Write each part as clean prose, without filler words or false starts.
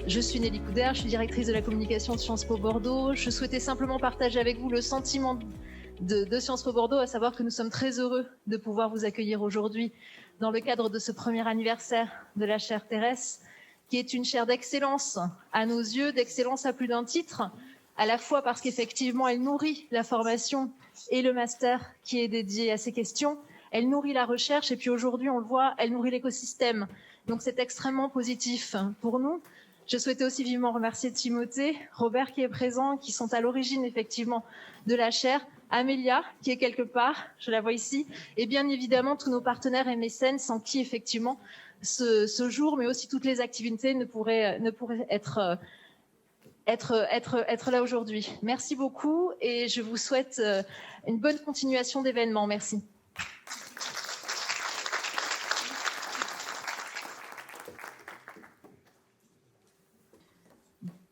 Je suis Nelly Couder, je suis directrice de la communication de Sciences Po Bordeaux. Je souhaitais simplement partager avec vous le sentiment de Sciences Po Bordeaux, à savoir que nous sommes très heureux de pouvoir vous accueillir aujourd'hui dans le cadre de ce premier anniversaire de la chaire Thérèse, qui est une chaire d'excellence à nos yeux, d'excellence à plus d'un titre, à la fois parce qu'effectivement elle nourrit la formation et le master qui est dédié à ces questions, elle nourrit la recherche et puis aujourd'hui on le voit, elle nourrit l'écosystème. Donc c'est extrêmement positif pour nous. Je souhaitais aussi vivement remercier Timothée, Robert qui est présent, qui sont à l'origine effectivement de la chaire, Amélia qui est quelque part, je la vois ici, et bien évidemment tous nos partenaires et mécènes sans qui effectivement ce jour, mais aussi toutes les activités ne pourraient être là aujourd'hui. Merci beaucoup et je vous souhaite une bonne continuation d'événements. Merci.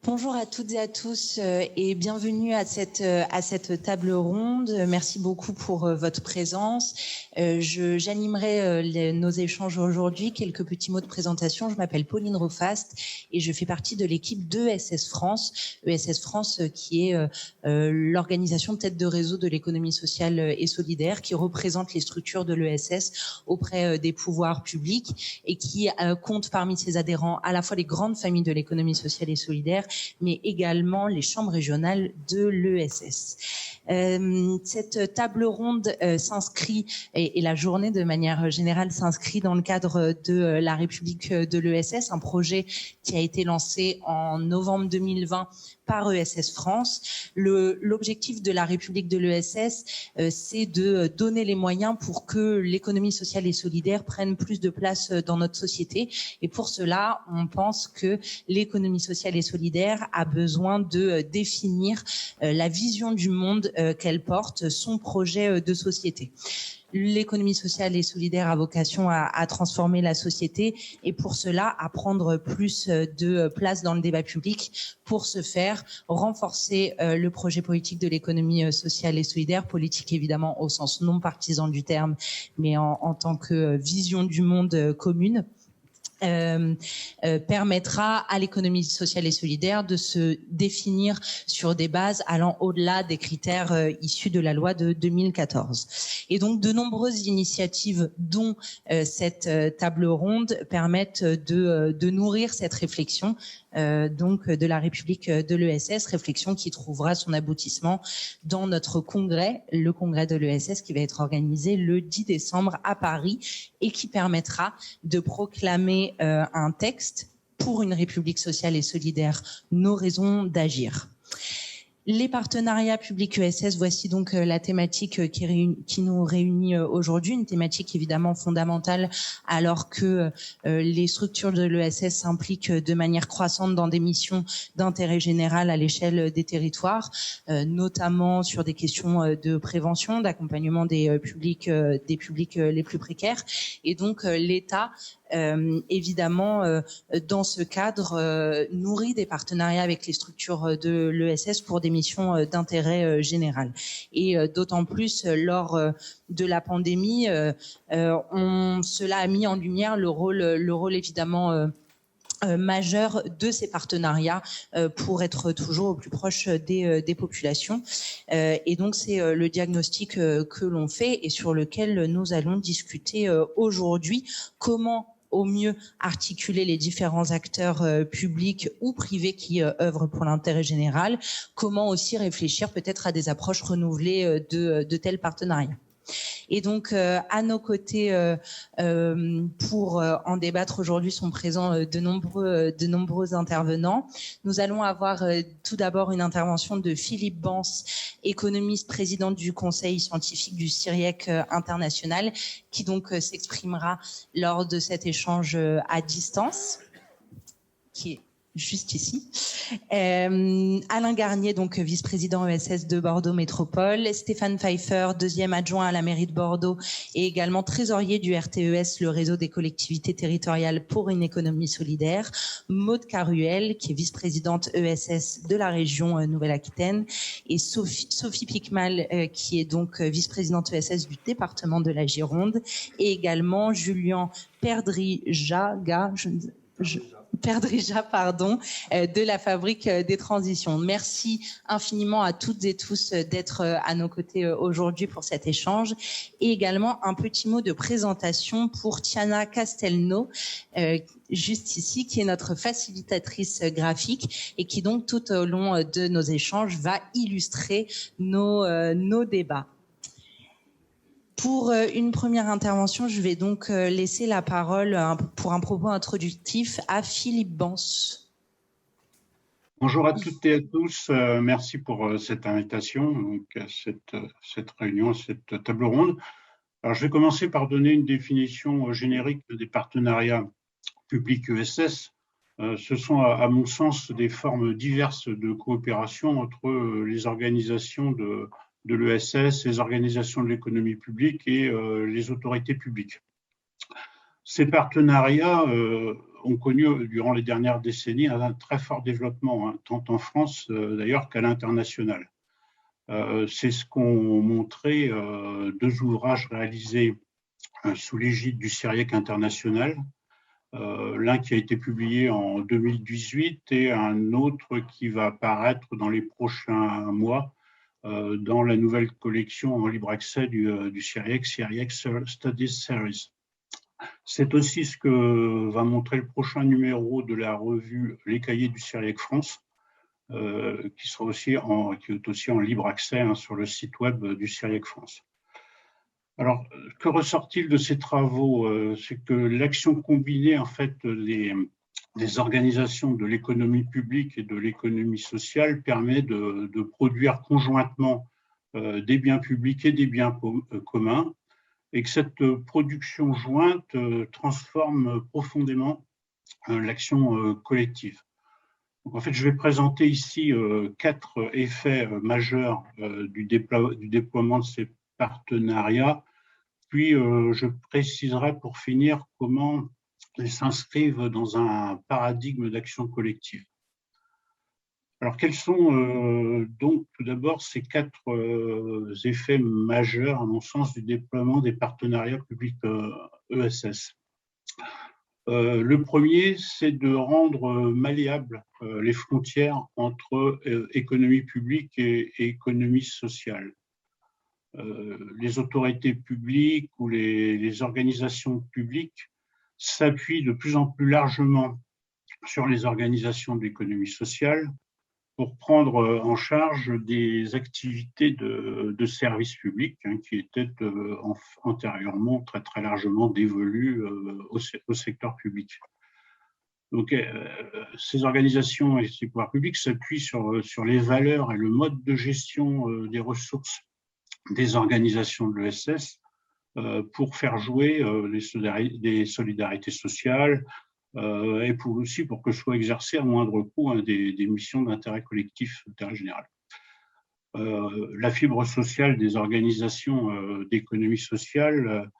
Bonjour à toutes et à tous et bienvenue à cette table ronde. Merci beaucoup pour votre présence. J'animerai nos échanges aujourd'hui. Quelques petits mots de présentation. Je m'appelle Pauline Rofast et je fais partie de l'équipe d'ESS France. ESS France qui est l'organisation tête de réseau de l'économie sociale et solidaire qui représente les structures de l'ESS auprès des pouvoirs publics et qui compte parmi ses adhérents à la fois les grandes familles de l'économie sociale et solidaire mais également les chambres régionales de l'ESS. Cette table ronde s'inscrit, et la journée de manière générale s'inscrit dans le cadre de la République de l'ESS, un projet qui a été lancé en novembre 2020 par ESS France. L'objectif de la République de l'ESS, c'est de donner les moyens pour que l'économie sociale et solidaire prenne plus de place dans notre société. Et pour cela, on pense que l'économie sociale et solidaire a besoin de définir la vision du monde qu'elle porte, son projet de société. L'économie sociale et solidaire a vocation à transformer la société et pour cela à prendre plus de place dans le débat public. Pour ce faire, renforcer le projet politique de l'économie sociale et solidaire, politique évidemment au sens non partisan du terme, mais en tant que vision du monde commune. Permettra à l'économie sociale et solidaire de se définir sur des bases allant au-delà des critères issus de la loi de 2014. Et donc de nombreuses initiatives dont cette table ronde permettent de nourrir cette réflexion donc de la République de l'ESS, réflexion qui trouvera son aboutissement dans notre congrès, le congrès de l'ESS qui va être organisé le 10 décembre à Paris et qui permettra de proclamer un texte pour une République sociale et solidaire, nos raisons d'agir. Les partenariats publics ESS, voici donc la thématique qui nous réunit aujourd'hui, une thématique évidemment fondamentale alors que les structures de l'ESS s'impliquent de manière croissante dans des missions d'intérêt général à l'échelle des territoires, notamment sur des questions de prévention, d'accompagnement des publics les plus précaires. Et donc l'État évidemment, dans ce cadre, nourrit des partenariats avec les structures de l'ESS pour des missions d'intérêt général. Et d'autant plus lors de la pandémie, cela a mis en lumière le rôle évidemment majeur de ces partenariats pour être toujours au plus proche des populations. Et donc c'est le diagnostic que l'on fait et sur lequel nous allons discuter aujourd'hui. Comment au mieux articuler les différents acteurs publics ou privés qui œuvrent pour l'intérêt général, comment aussi réfléchir peut-être à des approches renouvelées de tels partenariats. Et donc à nos côtés pour en débattre aujourd'hui sont présents de nombreux intervenants. Nous allons avoir tout d'abord une intervention de Philippe Bans, économiste, président du conseil scientifique du CIRIEC international, qui donc s'exprimera lors de cet échange à distance, qui est juste ici. Alain Garnier, donc vice-président ESS de Bordeaux Métropole, Stéphane Pfeiffer, deuxième adjoint à la mairie de Bordeaux et également trésorier du RTES, le réseau des collectivités territoriales pour une économie solidaire, Maude Caruel, qui est vice-présidente ESS de la région Nouvelle-Aquitaine, et Sophie Picmal, qui est donc vice-présidente ESS du département de la Gironde, et également Julien Perdrijaga, Père Drija, pardon, de la Fabrique des Transitions. Merci infiniment à toutes et tous d'être à nos côtés aujourd'hui pour cet échange. Et également un petit mot de présentation pour Tiana Castelnau, juste ici, qui est notre facilitatrice graphique et qui donc tout au long de nos échanges va illustrer nos débats. Pour une première intervention, je vais donc laisser la parole pour un propos introductif à Philippe Bans. Bonjour à toutes et à tous, merci pour cette invitation, donc à cette réunion, cette table ronde. Alors, je vais commencer par donner une définition générique des partenariats publics ESS. Ce sont, à mon sens, des formes diverses de coopération entre les organisations de l'ESS, les organisations de l'économie publique et les autorités publiques. Ces partenariats ont connu durant les dernières décennies un très fort développement, hein, tant en France d'ailleurs qu'à l'international. C'est ce qu'ont montré deux ouvrages réalisés sous l'égide du CIRIEC international, l'un qui a été publié en 2018 et un autre qui va apparaître dans les prochains mois dans la nouvelle collection en libre accès du CIRIEC, CIRIEC Studies Series. C'est aussi ce que va montrer le prochain numéro de la revue Les Cahiers du CIRIEC France, qui est aussi en libre accès, hein, sur le site web du CIRIEC France. Alors, que ressort-il de ces travaux? C'est que l'action combinée en fait des organisations de l'économie publique et de l'économie sociale permet de produire conjointement des biens publics et des biens communs, et que cette production jointe transforme profondément l'action collective. Donc, en fait, je vais présenter ici 4 effets majeurs du déploiement de ces partenariats, puis je préciserai pour finir comment ils s'inscrivent dans un paradigme d'action collective. Alors, quels sont donc tout d'abord ces 4 effets majeurs, à mon sens, du déploiement des partenariats publics ESS? Le premier, c'est de rendre malléables les frontières entre économie publique et économie sociale. Les autorités publiques ou les organisations publiques s'appuient de plus en plus largement sur les organisations de l'économie sociale pour prendre en charge des activités de services publics, hein, qui étaient antérieurement très, très largement dévolues au secteur public. Donc, ces organisations et ces pouvoirs publics s'appuient sur les valeurs et le mode de gestion des ressources des organisations de l'ESS pour faire jouer des solidarités sociales, et aussi pour que soient exercées à moindre coût, hein, des missions d'intérêt collectif, d'intérêt général. La fibre sociale des organisations d'économie sociale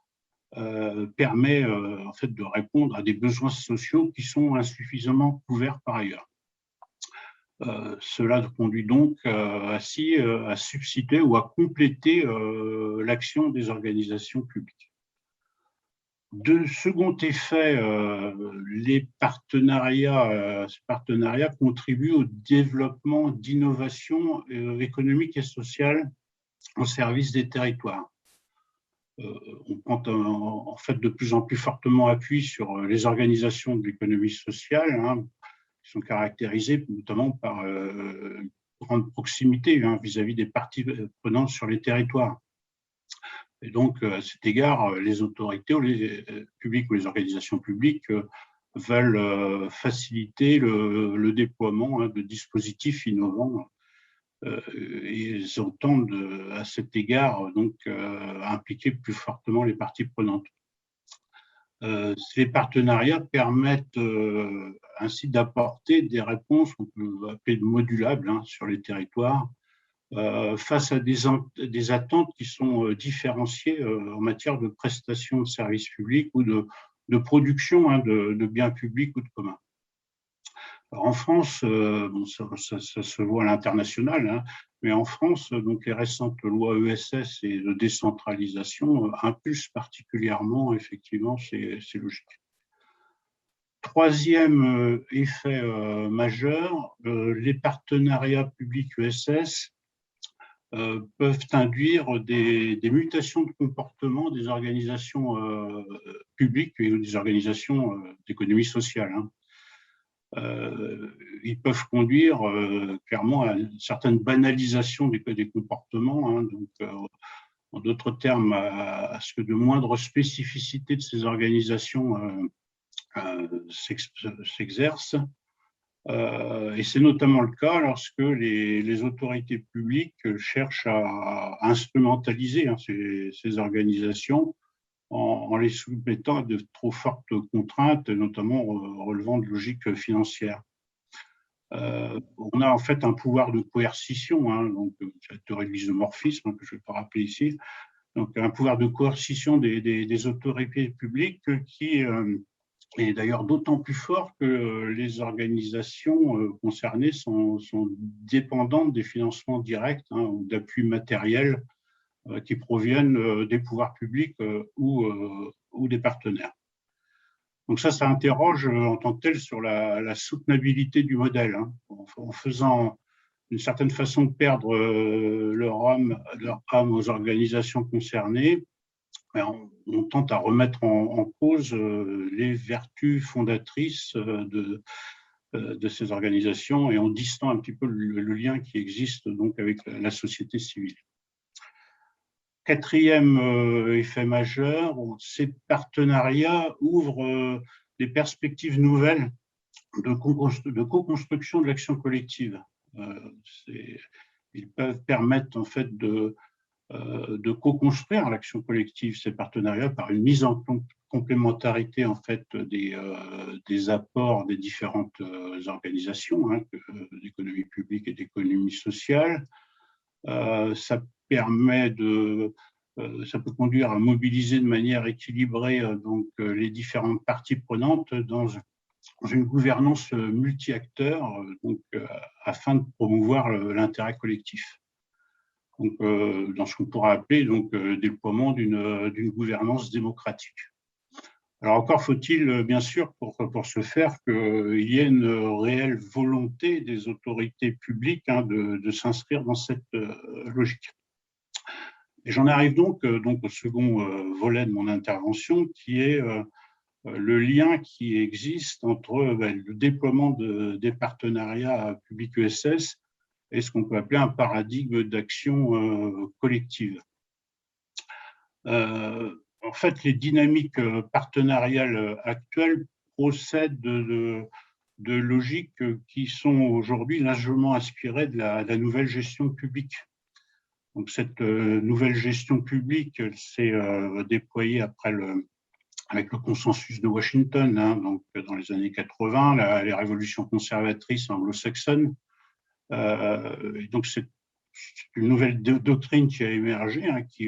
permet en fait de répondre à des besoins sociaux qui sont insuffisamment couverts par ailleurs. Cela conduit donc ainsi à substituer ou à compléter l'action des organisations publiques. De second effet, ces partenariats contribuent au développement d'innovations économiques et sociales au service des territoires. On prend en fait de plus en plus fortement appui sur les organisations de l'économie sociale, hein, qui sont caractérisées notamment par une grande proximité, hein, vis-à-vis des parties prenantes sur les territoires. Et donc, à cet égard, les autorités publiques ou les organisations publiques veulent faciliter le déploiement, hein, de dispositifs innovants. Et ils entendent à cet égard donc impliquer plus fortement les parties prenantes. Ces partenariats permettent ainsi d'apporter des réponses qu'on peut appeler modulables, hein, sur les territoires, face à des attentes qui sont différenciées en matière de prestations de services publics ou de production, hein, de biens publics ou de communs. Alors en France, bon, ça se voit à l'international, hein, mais en France, donc les récentes lois ESS et de décentralisation impulsent particulièrement effectivement ces logiques. Troisième effet majeur, les partenariats publics-USS peuvent induire des mutations de comportement des organisations publiques et des organisations d'économie sociale. Ils peuvent conduire clairement à une certaine banalisation des comportements, donc en d'autres termes à ce que de moindres spécificités de ces organisations s'exercent. Et c'est notamment le cas lorsque les autorités publiques cherchent à instrumentaliser ces organisations en les soumettant à de trop fortes contraintes, notamment relevant de logiques financières. On a en fait un pouvoir de coercition, donc c'est la théorie de l'isomorphisme que je ne vais pas rappeler ici, donc un pouvoir de coercition des autorités publiques qui est d'ailleurs d'autant plus fort que les organisations concernées sont dépendantes des financements directs ou d'appuis matériels qui proviennent des pouvoirs publics ou des partenaires. Donc ça interroge en tant que tel sur la soutenabilité du modèle, en faisant d'une certaine façon perdre leur âme aux organisations concernées. On tente à remettre en cause les vertus fondatrices de ces organisations et on distend un petit peu le lien qui existe donc avec la société civile. Quatrième effet majeur, ces partenariats ouvrent des perspectives nouvelles de co-construction de l'action collective. Ils peuvent permettre en fait de co-construire l'action collective, ces partenariats, par une mise en complémentarité en fait des apports des différentes organisations d'économie publique et d'économie sociale. Ça peut conduire à mobiliser de manière équilibrée donc les différentes parties prenantes dans une gouvernance multi-acteurs afin de promouvoir l'intérêt collectif. Donc, dans ce qu'on pourrait appeler déploiement d'une gouvernance démocratique. Alors encore faut-il bien sûr pour ce faire qu'il y ait une réelle volonté des autorités publiques de s'inscrire dans cette logique. Et j'en arrive donc au second volet de mon intervention, qui est le lien qui existe entre le déploiement des partenariats publics-USS et ce qu'on peut appeler un paradigme d'action collective. En fait, les dynamiques partenariales actuelles procèdent de logiques qui sont aujourd'hui largement inspirées de la nouvelle gestion publique. Donc, cette nouvelle gestion publique s'est déployée avec le consensus de Washington, donc dans les années 80, les révolutions conservatrices anglo-saxonnes. Donc, c'est une nouvelle doctrine qui a émergé, qui,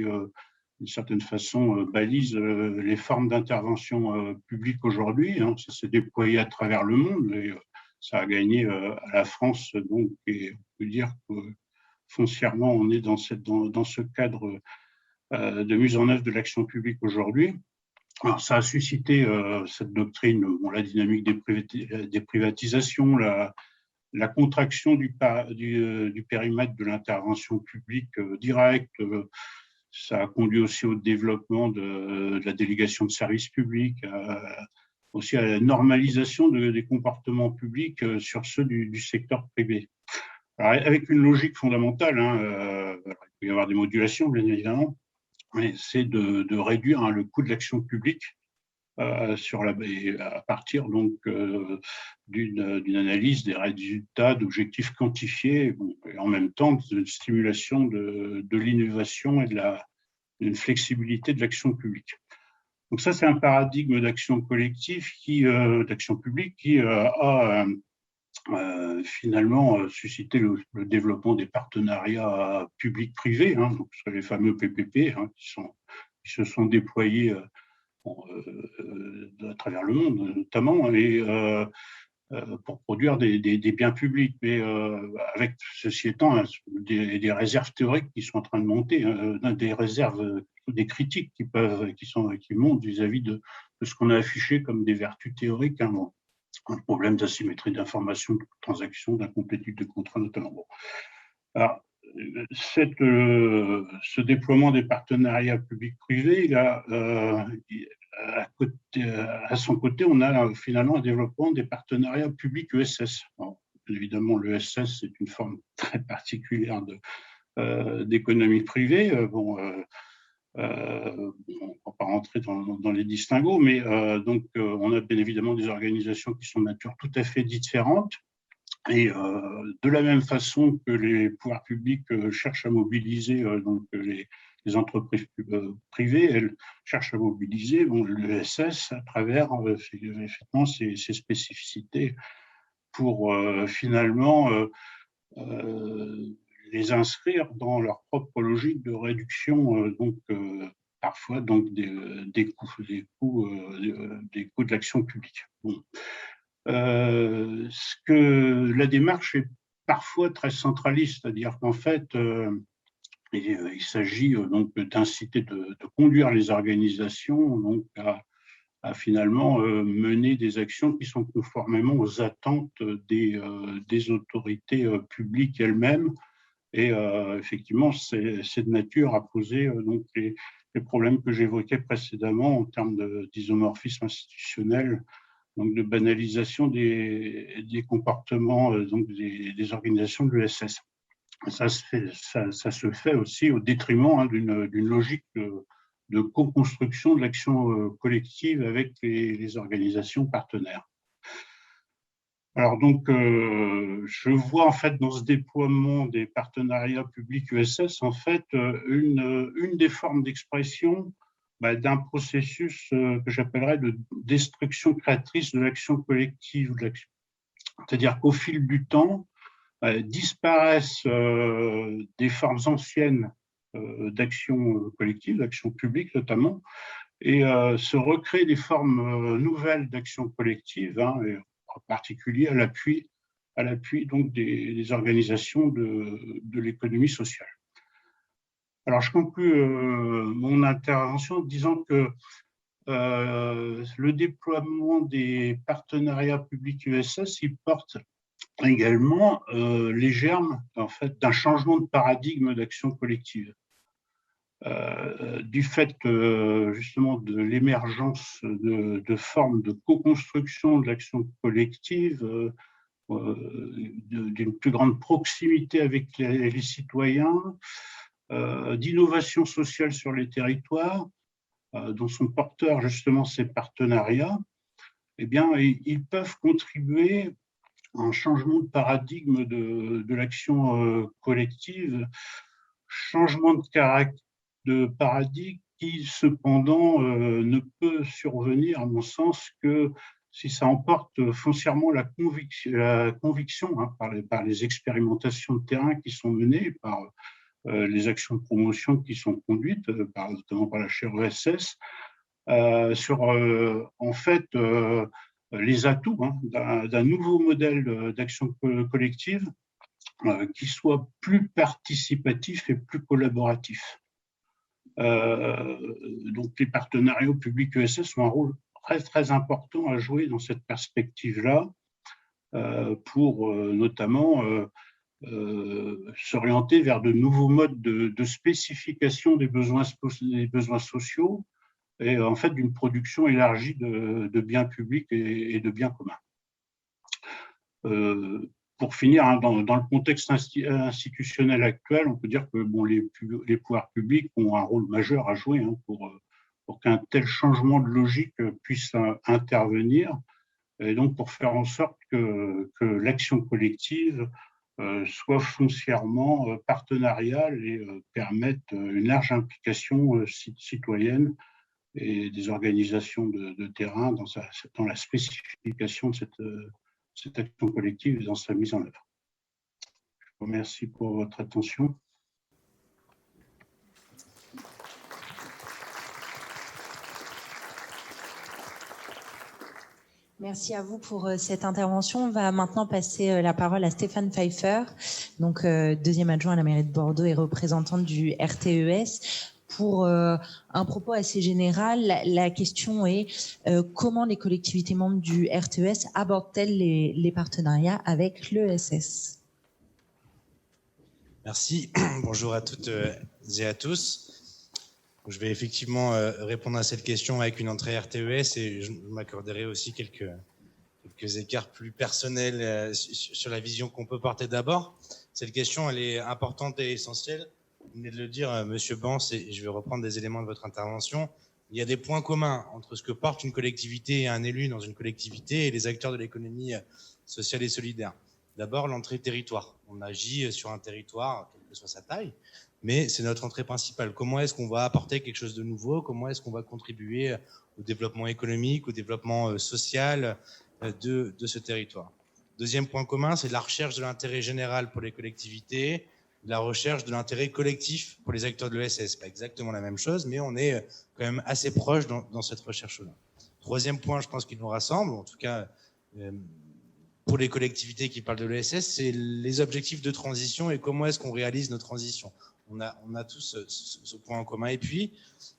d'une certaine façon, balise les formes d'intervention publique aujourd'hui. Ça s'est déployé à travers le monde et ça a gagné à la France. Donc, et on peut dire que foncièrement, on est dans ce cadre de mise en œuvre de l'action publique aujourd'hui. Alors, ça a suscité cette doctrine, la dynamique des privatisations, la contraction du périmètre de l'intervention publique directe. Ça a conduit aussi au développement de la délégation de services publics, aussi à la normalisation des comportements publics sur ceux du secteur privé. Alors, avec une logique fondamentale, il peut y avoir des modulations, bien évidemment, mais c'est de réduire le coût de l'action publique à partir donc d'une analyse des résultats, d'objectifs quantifiés, et en même temps de stimulation de l'innovation et d'une flexibilité de l'action publique. Donc ça, c'est un paradigme d'action collective d'action publique qui a finalement suscité le développement des partenariats publics-privés, donc les fameux PPP, qui se sont déployés à travers le monde, notamment, et pour produire des biens publics. Mais avec, ceci étant, des réserves théoriques qui sont en train de monter, des réserves, des critiques qui montent vis-à-vis de ce qu'on a affiché comme des vertus théoriques. un problème d'asymétrie d'information, de transaction, d'incomplétude de contrat notamment. Bon. Alors, ce déploiement des partenariats publics-privés, à son côté, on a finalement un développement des partenariats publics-ESS. Évidemment, l'ESS, c'est une forme très particulière d'économie privée. On ne va pas rentrer dans les distinguos, mais donc on a bien évidemment des organisations qui sont de nature tout à fait différentes. Et de la même façon que les pouvoirs publics cherchent à mobiliser donc les entreprises privées, elles cherchent à mobiliser l'ESS à travers effectivement ces spécificités pour finalement les inscrire dans leur propre logique de réduction parfois des coûts de l'action publique. Bon. La démarche est parfois très centraliste, c'est-à-dire qu'en fait, il s'agit donc d'inciter, de conduire les organisations donc à finalement mener des actions qui sont conformément aux attentes des autorités publiques elles-mêmes. Et effectivement, c'est de nature à poser donc les problèmes que j'évoquais précédemment en termes d'isomorphisme institutionnel, donc de banalisation des comportements donc des organisations de l'ESS. Ça se fait aussi au détriment d'une logique de co-construction de l'action collective avec les organisations partenaires. Alors donc, je vois en fait dans ce déploiement des partenariats publics ESS en fait une des formes d'expression d'un processus que j'appellerais de destruction créatrice de l'action collective. C'est-à-dire qu'au fil du temps, disparaissent des formes anciennes d'action collective, d'action publique notamment, et se recréent des formes nouvelles d'action collective, et en particulier à l'appui donc des organisations de l'économie sociale. Alors, je conclus mon intervention en disant que le déploiement des partenariats publics USS, il porte également les germes en fait, d'un changement de paradigme d'action collective. Du fait justement de l'émergence de formes de co-construction de l'action collective, d'une plus grande proximité avec les citoyens, d'innovation sociale sur les territoires, dont sont porteurs justement ces partenariats, eh bien, ils peuvent contribuer à un changement de paradigme de l'action collective, changement de paradigme qui cependant ne peut survenir, à mon sens, que si ça emporte foncièrement la conviction par les expérimentations de terrain qui sont menées, par les actions de promotion qui sont conduites, notamment par la chaire ESS, sur en fait les atouts d'un nouveau modèle d'action collective qui soit plus participatif et plus collaboratif. Donc les partenariats publics ESS ont un rôle très très important à jouer dans cette perspective-là pour notamment s'orienter vers de nouveaux modes de spécification des besoins sociaux et en fait d'une production élargie de biens publics et de biens communs. Pour finir, dans le contexte institutionnel actuel, on peut dire que les pouvoirs publics ont un rôle majeur à jouer pour qu'un tel changement de logique puisse intervenir, et donc pour faire en sorte que l'action collective soit foncièrement partenariale et permette une large implication citoyenne et des organisations de terrain dans la spécification de cette action collective et dans sa mise en œuvre. Je vous remercie pour votre attention. Merci à vous pour cette intervention. On va maintenant passer la parole à Stéphane Pfeiffer, donc deuxième adjoint à la mairie de Bordeaux et représentant du RTES, pour un propos assez général, la question est comment les collectivités membres du RTES abordent-elles les partenariats avec l'ESS? Merci. Bonjour à toutes et à tous. Je vais effectivement répondre à cette question avec une entrée RTES et je m'accorderai aussi quelques écarts plus personnels sur la vision qu'on peut porter d'abord. Cette question, elle est importante et essentielle. Vous venez de le dire, Monsieur Bance, et je vais reprendre des éléments de votre intervention. Il y a des points communs entre ce que porte une collectivité et un élu dans une collectivité et les acteurs de l'économie sociale et solidaire. D'abord, l'entrée territoire. On agit sur un territoire, quelle que soit sa taille, mais c'est notre entrée principale. Comment est-ce qu'on va apporter quelque chose de nouveau? Comment est-ce qu'on va contribuer au développement économique, au développement social de ce territoire? Deuxième point commun, c'est la recherche de l'intérêt général pour les collectivités, la recherche de l'intérêt collectif pour les acteurs de l'ESS. Pas exactement la même chose, mais on est quand même assez proche dans cette recherche-là. Troisième point, je pense qu'il nous rassemble, en tout cas pour les collectivités qui parlent de l'ESS, c'est les objectifs de transition et comment est-ce qu'on réalise nos transitions. On a tous ce point en commun. Et puis,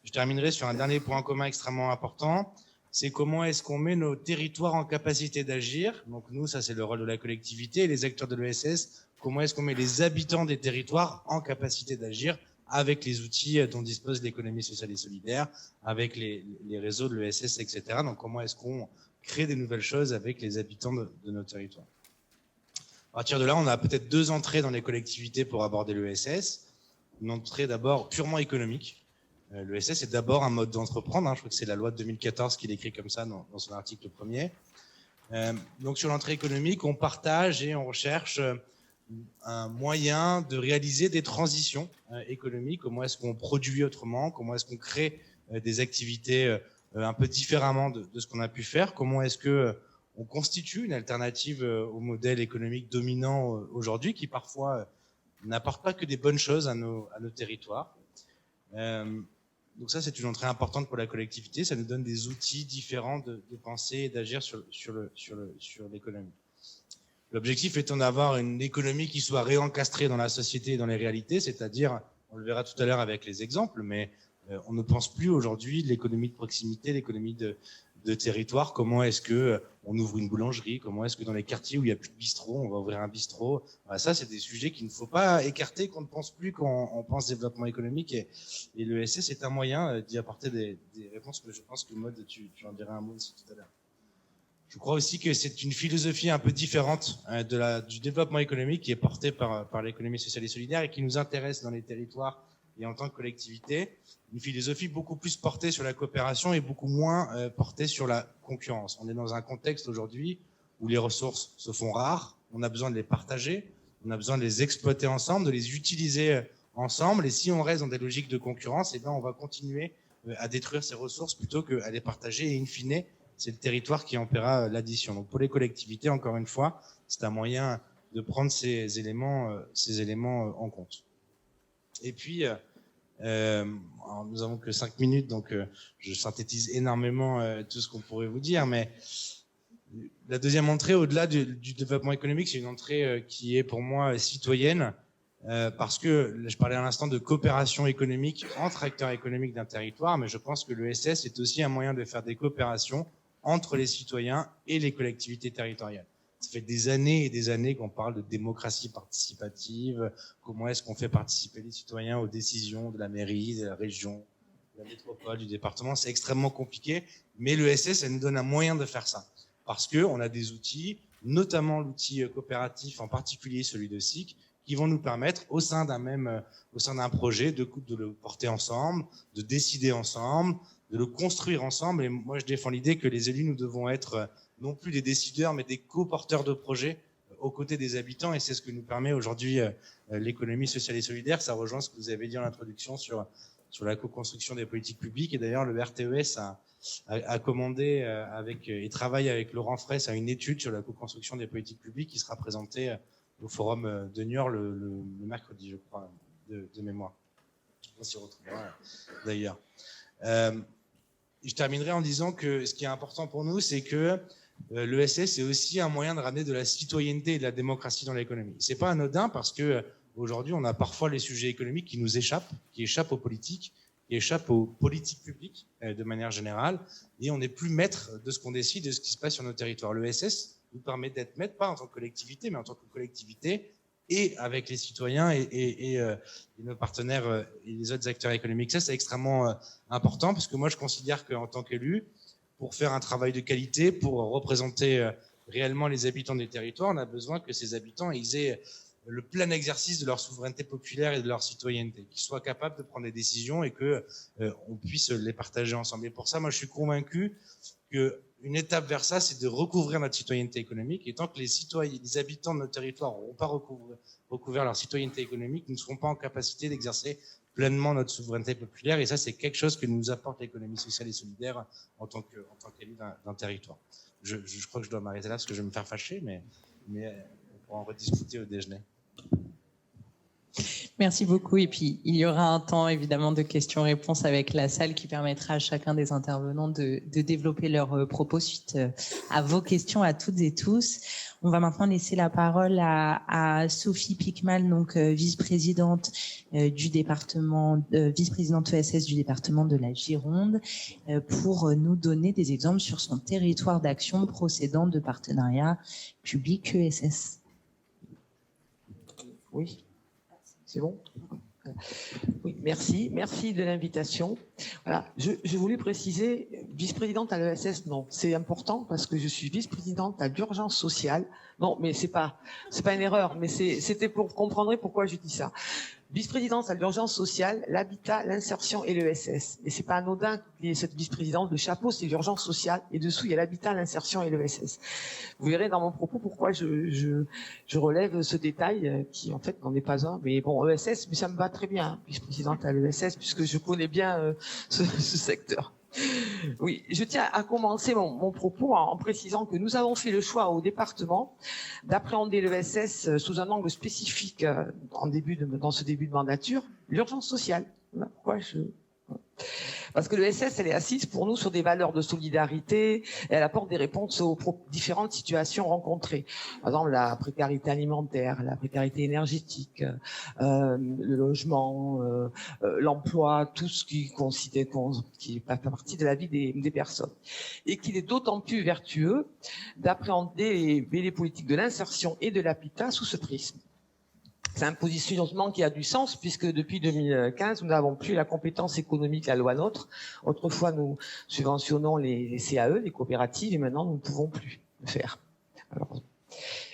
je terminerai sur un dernier point en commun extrêmement important, c'est comment est-ce qu'on met nos territoires en capacité d'agir. Donc nous, ça c'est le rôle de la collectivité et les acteurs de l'ESS. Comment est-ce qu'on met les habitants des territoires en capacité d'agir avec les outils dont dispose l'économie sociale et solidaire, avec les réseaux de l'ESS, etc. Donc comment est-ce qu'on crée des nouvelles choses avec les habitants de nos territoires. À partir de là, on a peut-être deux entrées dans les collectivités pour aborder l'ESS. Une entrée d'abord purement économique. L'ESS est d'abord un mode d'entreprendre. Je crois que c'est la loi de 2014 qui l'écrit comme ça dans son article premier. Donc sur l'entrée économique, on partage et on recherche un moyen de réaliser des transitions économiques. Comment est-ce qu'on produit autrement? Comment est-ce qu'on crée des activités un peu différemment de ce qu'on a pu faire? Comment est-ce que on constitue une alternative au modèle économique dominant aujourd'hui, qui parfois n'apporte pas que des bonnes choses à nos territoires? Donc ça, c'est une entrée importante pour la collectivité. Ça nous donne des outils différents de penser et d'agir sur l'économie. L'objectif étant d'avoir une économie qui soit réencastrée dans la société et dans les réalités, c'est-à-dire, on le verra tout à l'heure avec les exemples, mais on ne pense plus aujourd'hui l'économie de proximité, l'économie de territoire. Comment est-ce que on ouvre une boulangerie? Comment est-ce que dans les quartiers où il n'y a plus de bistrot, on va ouvrir un bistrot? Voilà, ça, c'est des sujets qu'il ne faut pas écarter, qu'on ne pense plus quand on pense développement économique. Et l'ESS est un moyen d'y apporter des réponses. Mais je pense que Maud, tu en diras un mot aussi tout à l'heure. Je crois aussi que c'est une philosophie un peu différente du développement économique qui est portée par l'économie sociale et solidaire et qui nous intéresse dans les territoires et en tant que collectivité. Une philosophie beaucoup plus portée sur la coopération et beaucoup moins portée sur la concurrence. On est dans un contexte aujourd'hui où les ressources se font rares, on a besoin de les partager, on a besoin de les exploiter ensemble, de les utiliser ensemble. Et si on reste dans des logiques de concurrence, eh bien on va continuer à détruire ces ressources plutôt qu'à les partager. Et in fine, c'est le territoire qui en paiera l'addition. Donc pour les collectivités, encore une fois, c'est un moyen de prendre ces éléments en compte. Et puis, alors nous avons que 5 minutes, donc je synthétise énormément tout ce qu'on pourrait vous dire, mais la deuxième entrée, au-delà du développement économique, c'est une entrée qui est pour moi citoyenne, parce que je parlais à l'instant de coopération économique entre acteurs économiques d'un territoire, mais je pense que l'ESS est aussi un moyen de faire des coopérations entre les citoyens et les collectivités territoriales. Ça fait des années et des années qu'on parle de démocratie participative, comment est-ce qu'on fait participer les citoyens aux décisions de la mairie, de la région, de la métropole, du département. C'est extrêmement compliqué, mais l'ESS, elle nous donne un moyen de faire ça. Parce qu'on a des outils, notamment l'outil coopératif, en particulier celui de SIC, qui vont nous permettre, au sein d'un projet, de le porter ensemble, de décider ensemble, de le construire ensemble. Et moi, je défends l'idée que les élus, nous devons être non plus des décideurs, mais des co-porteurs de projets aux côtés des habitants. Et c'est ce que nous permet aujourd'hui l'économie sociale et solidaire. Ça rejoint ce que vous avez dit en introduction sur la co-construction des politiques publiques. Et d'ailleurs, le RTES a commandé et travaille avec Laurent Fraisse à une étude sur la co-construction des politiques publiques qui sera présentée au forum de Niort le mercredi, je crois, de mémoire. Je pense qu'on s'y retrouvera d'ailleurs. Je terminerai en disant que ce qui est important pour nous, c'est que l'ESS est aussi un moyen de ramener de la citoyenneté et de la démocratie dans l'économie. C'est pas anodin parce que aujourd'hui, on a parfois les sujets économiques qui nous échappent, qui échappent aux politiques, qui échappe aux politiques publiques de manière générale, et on n'est plus maître de ce qu'on décide, de ce qui se passe sur nos territoires. L'ESS nous permet d'être maître, pas en tant que collectivité, mais en tant que collectivité, et avec les citoyens et nos partenaires et les autres acteurs économiques. Ça, c'est extrêmement important, parce que moi, je considère qu'en tant qu'élu, pour faire un travail de qualité, pour représenter réellement les habitants des territoires, on a besoin que ces habitants ils aient le plein exercice de leur souveraineté populaire et de leur citoyenneté, qu'ils soient capables de prendre des décisions et que on puisse les partager ensemble. Et pour ça, moi, je suis convaincu qu'une étape vers ça, c'est de recouvrir notre citoyenneté économique. Et tant que les habitants de notre territoire n'auront pas recouvert leur citoyenneté économique, nous ne serons pas en capacité d'exercer pleinement notre souveraineté populaire. Et ça, c'est quelque chose que nous apporte l'économie sociale et solidaire en tant qu'élu d'un territoire. Je crois que je dois m'arrêter là parce que je vais me faire fâcher, mais on pourra en rediscuter au déjeuner. Merci beaucoup. Et puis, il y aura un temps, évidemment, de questions-réponses avec la salle qui permettra à chacun des intervenants de développer leurs propos suite à vos questions à toutes et tous. On va maintenant laisser la parole à Sophie Pickmal, donc vice-présidente du département, vice-présidente ESS du département de la Gironde, pour nous donner des exemples sur son territoire d'action procédant de partenariat public ESS. Oui. C'est bon? Oui, merci. Merci de l'invitation. Voilà, je voulais préciser, vice-présidente à l'ESS, non. C'est important parce que je suis vice-présidente à l'urgence sociale. Non, mais c'est pas une erreur, mais c'était pour comprendre pourquoi je dis ça. Vice-présidence à l'urgence sociale, l'habitat, l'insertion et l'ESS. Et c'est pas anodin qu'il y ait cette vice-présidence. Le chapeau, c'est l'urgence sociale. Et dessous, il y a l'habitat, l'insertion et l'ESS. Vous verrez dans mon propos pourquoi je relève ce détail qui, en fait, n'en est pas un. Mais bon, ESS, mais ça me va très bien, hein, vice-présidente à l'ESS, puisque je connais bien ce secteur. Oui, je tiens à commencer mon propos en précisant que nous avons fait le choix au département d'appréhender l'ESS sous un angle spécifique dans ce début de mandature, l'urgence sociale. Pourquoi Parce que l'ESS, elle est assise pour nous sur des valeurs de solidarité, et elle apporte des réponses aux différentes situations rencontrées. Par exemple, la précarité alimentaire, la précarité énergétique, le logement, l'emploi, tout ce qui fait partie de la vie des personnes. Et qu'il est d'autant plus vertueux d'appréhender les politiques de l'insertion et de l'habitat sous ce prisme. C'est un positionnement qui a du sens puisque depuis 2015, nous n'avons plus la compétence économique, la loi NOTRe. Autrefois, nous subventionnons les CAE, les coopératives, et maintenant, nous ne pouvons plus le faire.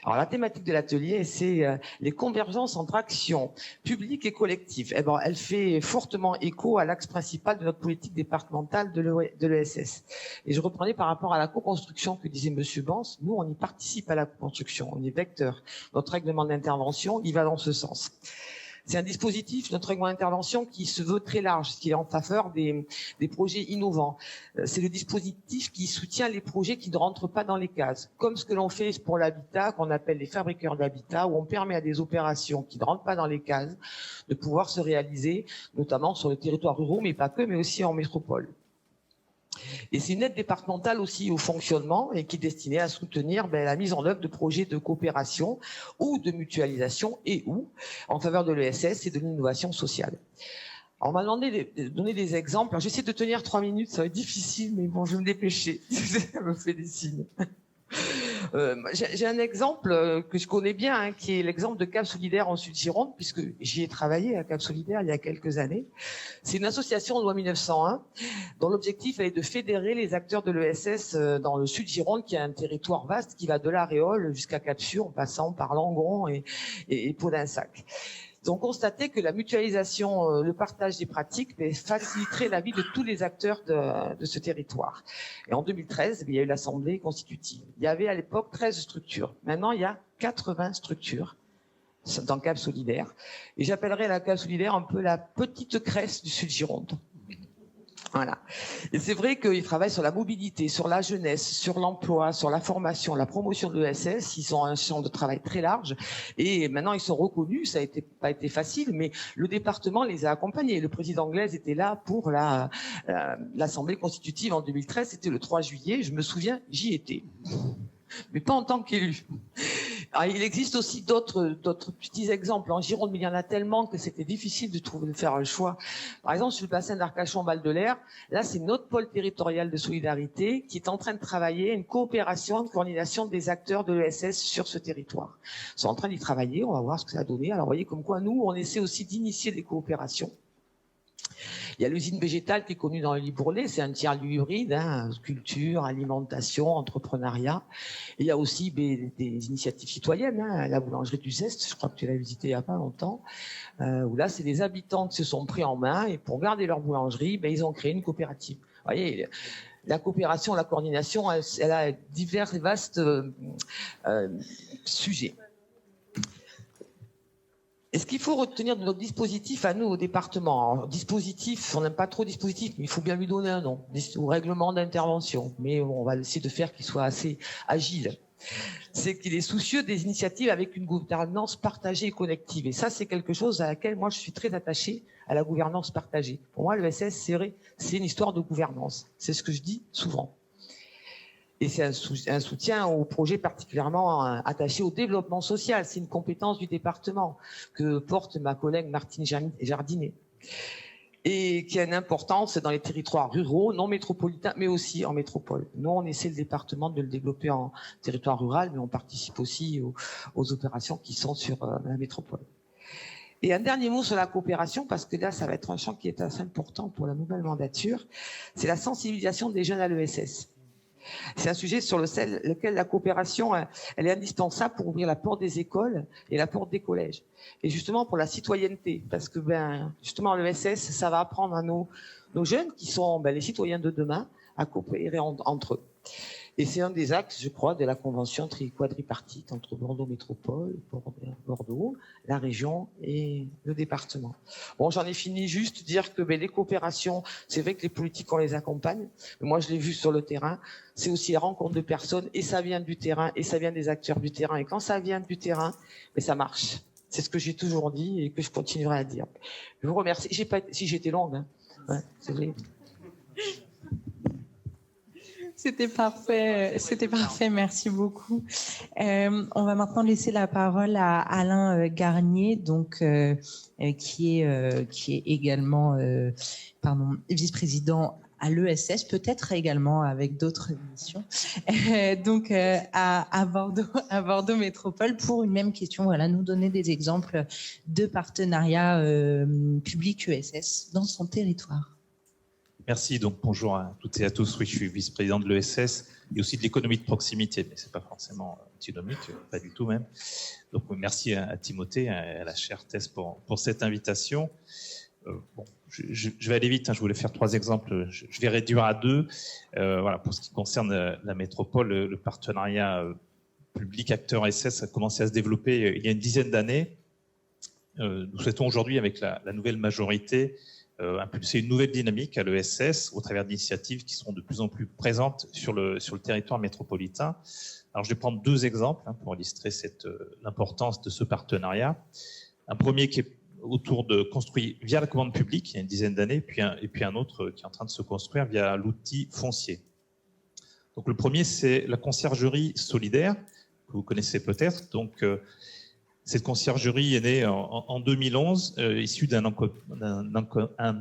Alors la thématique de l'atelier, c'est les convergences entre actions publiques et collectives. Eh ben, elle fait fortement écho à l'axe principal de notre politique départementale de l'ESS. Et je reprenais par rapport à la co-construction que disait Monsieur Bans. Nous, on y participe à la co-construction, on est vecteur. Notre règlement d'intervention, il va dans ce sens. C'est un dispositif, notre règlement d'intervention, qui se veut très large, qui est en faveur des projets innovants. C'est le dispositif qui soutient les projets qui ne rentrent pas dans les cases, comme ce que l'on fait pour l'habitat, qu'on appelle les fabricants d'habitat, où on permet à des opérations qui ne rentrent pas dans les cases de pouvoir se réaliser, notamment sur le territoire rural, mais pas que, mais aussi en métropole. Et c'est une aide départementale aussi au fonctionnement et qui est destinée à soutenir la mise en œuvre de projets de coopération ou de mutualisation en faveur de l'ESS et de l'innovation sociale. Alors, on m'a demandé de donner des exemples. Alors, j'essaie de tenir 3 minutes, ça va être difficile, mais bon, je vais me dépêcher. Ça me fait des signes. J'ai un exemple que je connais bien, qui est l'exemple de Cap Solidaire en Sud-Gironde, puisque j'y ai travaillé à Cap Solidaire il y a quelques années. C'est une association de loi 1901 dont l'objectif est de fédérer les acteurs de l'ESS dans le Sud-Gironde, qui est un territoire vaste qui va de la Réole jusqu'à Cap-Sûr, en passant par Langon et Pau-d'Insac. Ils ont constaté que la mutualisation, le partage des pratiques faciliterait la vie de tous les acteurs de ce territoire. Et en 2013, il y a eu l'Assemblée constitutive. Il y avait à l'époque 13 structures. Maintenant, il y a 80 structures dans Cap Solidaire. Et j'appellerais la Cap Solidaire un peu la petite Crèce du Sud-Gironde. Voilà. Et c'est vrai qu'ils travaillent sur la mobilité, sur la jeunesse, sur l'emploi, sur la formation, la promotion de l'ESS. Ils ont un champ de travail très large. Et maintenant, ils sont reconnus. Ça n'a pas été facile, mais le département les a accompagnés. Le président Anglaise était là pour l'Assemblée constitutive en 2013. C'était le 3 juillet. Je me souviens, j'y étais. Mais pas en tant qu'élu. Alors, il existe aussi d'autres petits exemples en Gironde, mais il y en a tellement que c'était difficile de faire un choix. Par exemple, sur le bassin d'Arcachon-Val de l'Air, là, c'est notre pôle territorial de solidarité qui est en train de travailler une coopération, une coordination des acteurs de l'ESS sur ce territoire. Ils sont en train d'y travailler, on va voir ce que ça a donné. Alors, vous voyez, comme quoi, nous, on essaie aussi d'initier des coopérations. Il y a l'usine végétale qui est connue dans le Libourlet, c'est un tiers-lieu hybride, culture, alimentation, entrepreneuriat. Et il y a aussi des initiatives citoyennes, la boulangerie du Zest, je crois que tu l'as visité il n'y a pas longtemps, où là, c'est des habitants qui se sont pris en main et pour garder leur boulangerie, ils ont créé une coopérative. Vous voyez, la coopération, la coordination, elle a divers et vastes sujets. Est-ce qu'il faut retenir de notre dispositif à nous au département? Alors, dispositif, on n'aime pas trop dispositif, mais il faut bien lui donner un nom, au règlement d'intervention. Mais on va essayer de faire qu'il soit assez agile. C'est qu'il est soucieux des initiatives avec une gouvernance partagée et collective. Et ça, c'est quelque chose à laquelle moi je suis très attaché, à la gouvernance partagée. Pour moi, l'ESS, c'est une histoire de gouvernance. C'est ce que je dis souvent. Et c'est un soutien au projet particulièrement attaché au développement social. C'est une compétence du département que porte ma collègue Martine Jardinet. Et qui a une importance dans les territoires ruraux, non métropolitains, mais aussi en métropole. Nous, on essaie le département de le développer en territoire rural, mais on participe aussi aux opérations qui sont sur la métropole. Et un dernier mot sur la coopération, parce que là, ça va être un champ qui est assez important pour la nouvelle mandature, c'est la sensibilisation des jeunes à l'ESS. C'est un sujet sur lequel la coopération, elle est indispensable pour ouvrir la porte des écoles et la porte des collèges. Et justement pour la citoyenneté, parce que justement l'ESS, ça va apprendre à nos jeunes, qui sont les citoyens de demain, à coopérer entre eux. Et c'est un des axes, je crois, de la convention quadripartite entre Bordeaux Métropole, Bordeaux, la région et le département. Bon, j'en ai fini juste dire que les coopérations, c'est vrai que les politiques, on les accompagne. Mais moi, je l'ai vu sur le terrain. C'est aussi la rencontre de personnes et ça vient du terrain et ça vient des acteurs du terrain. Et quand ça vient du terrain, ça marche. C'est ce que j'ai toujours dit et que je continuerai à dire. Je vous remercie. Si j'étais longue, ouais, c'est vrai. C'était parfait, merci beaucoup. On va maintenant laisser la parole à Alain Garnier, donc qui est également vice-président à l'ESS, peut-être également avec d'autres missions, donc à Bordeaux Métropole pour une même question. Voilà, nous donner des exemples de partenariats public ESS dans son territoire. Merci, donc bonjour à toutes et à tous. Oui, je suis vice-président de l'ESS et aussi de l'économie de proximité, mais c'est pas forcément antinomique, pas du tout même. Donc merci à Timothée, à la chère Tess pour cette invitation. Je vais aller vite, je voulais faire 3 exemples, je vais réduire à 2. Voilà, pour ce qui concerne la métropole, le partenariat public-acteur SS a commencé à se développer il y a une dizaine d'années. Nous souhaitons aujourd'hui, avec la nouvelle majorité, impulser une nouvelle dynamique à l'ESS au travers d'initiatives qui seront de plus en plus présentes sur le territoire métropolitain. Alors, je vais prendre 2 exemples pour illustrer l'importance de ce partenariat. Un premier qui est autour de construit via la commande publique il y a une dizaine d'années, et puis un autre qui est en train de se construire via l'outil foncier. Donc, le premier, c'est la conciergerie solidaire, que vous connaissez peut-être. Donc, cette conciergerie est née en 2011, issue d'un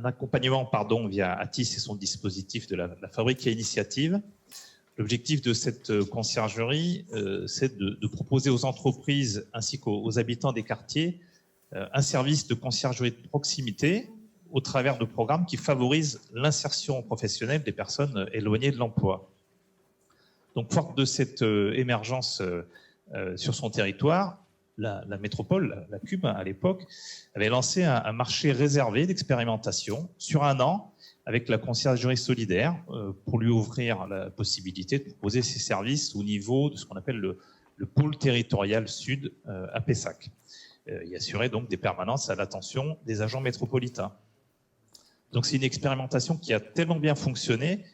accompagnement via Atis et son dispositif de la fabrique à initiative. L'objectif de cette conciergerie, c'est de proposer aux entreprises ainsi qu'aux habitants des quartiers un service de conciergerie de proximité au travers de programmes qui favorisent l'insertion professionnelle des personnes éloignées de l'emploi. Donc, forte de cette émergence sur son territoire, la métropole, la CUB à l'époque, avait lancé un marché réservé d'expérimentation sur 1 an avec la conciergerie solidaire pour lui ouvrir la possibilité de proposer ses services au niveau de ce qu'on appelle le pôle territorial sud à Pessac. Y assurer donc des permanences à l'attention des agents métropolitains. Donc c'est une expérimentation qui a tellement bien fonctionné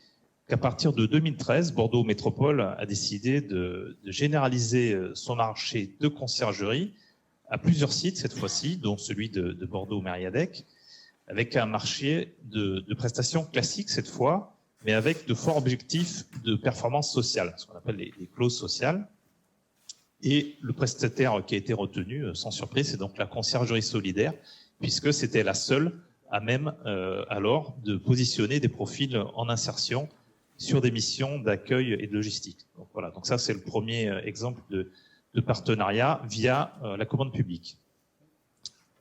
qu'à partir de 2013, Bordeaux Métropole a décidé de généraliser son marché de conciergerie à plusieurs sites cette fois-ci, dont celui de Bordeaux-Mériadec, avec un marché de prestations classiques cette fois, mais avec de forts objectifs de performance sociale, ce qu'on appelle les clauses sociales. Et le prestataire qui a été retenu, sans surprise, c'est donc la conciergerie solidaire, puisque c'était la seule à même alors de positionner des profils en insertion sur des missions d'accueil et de logistique. Donc voilà, donc ça c'est le premier exemple de partenariat via la commande publique.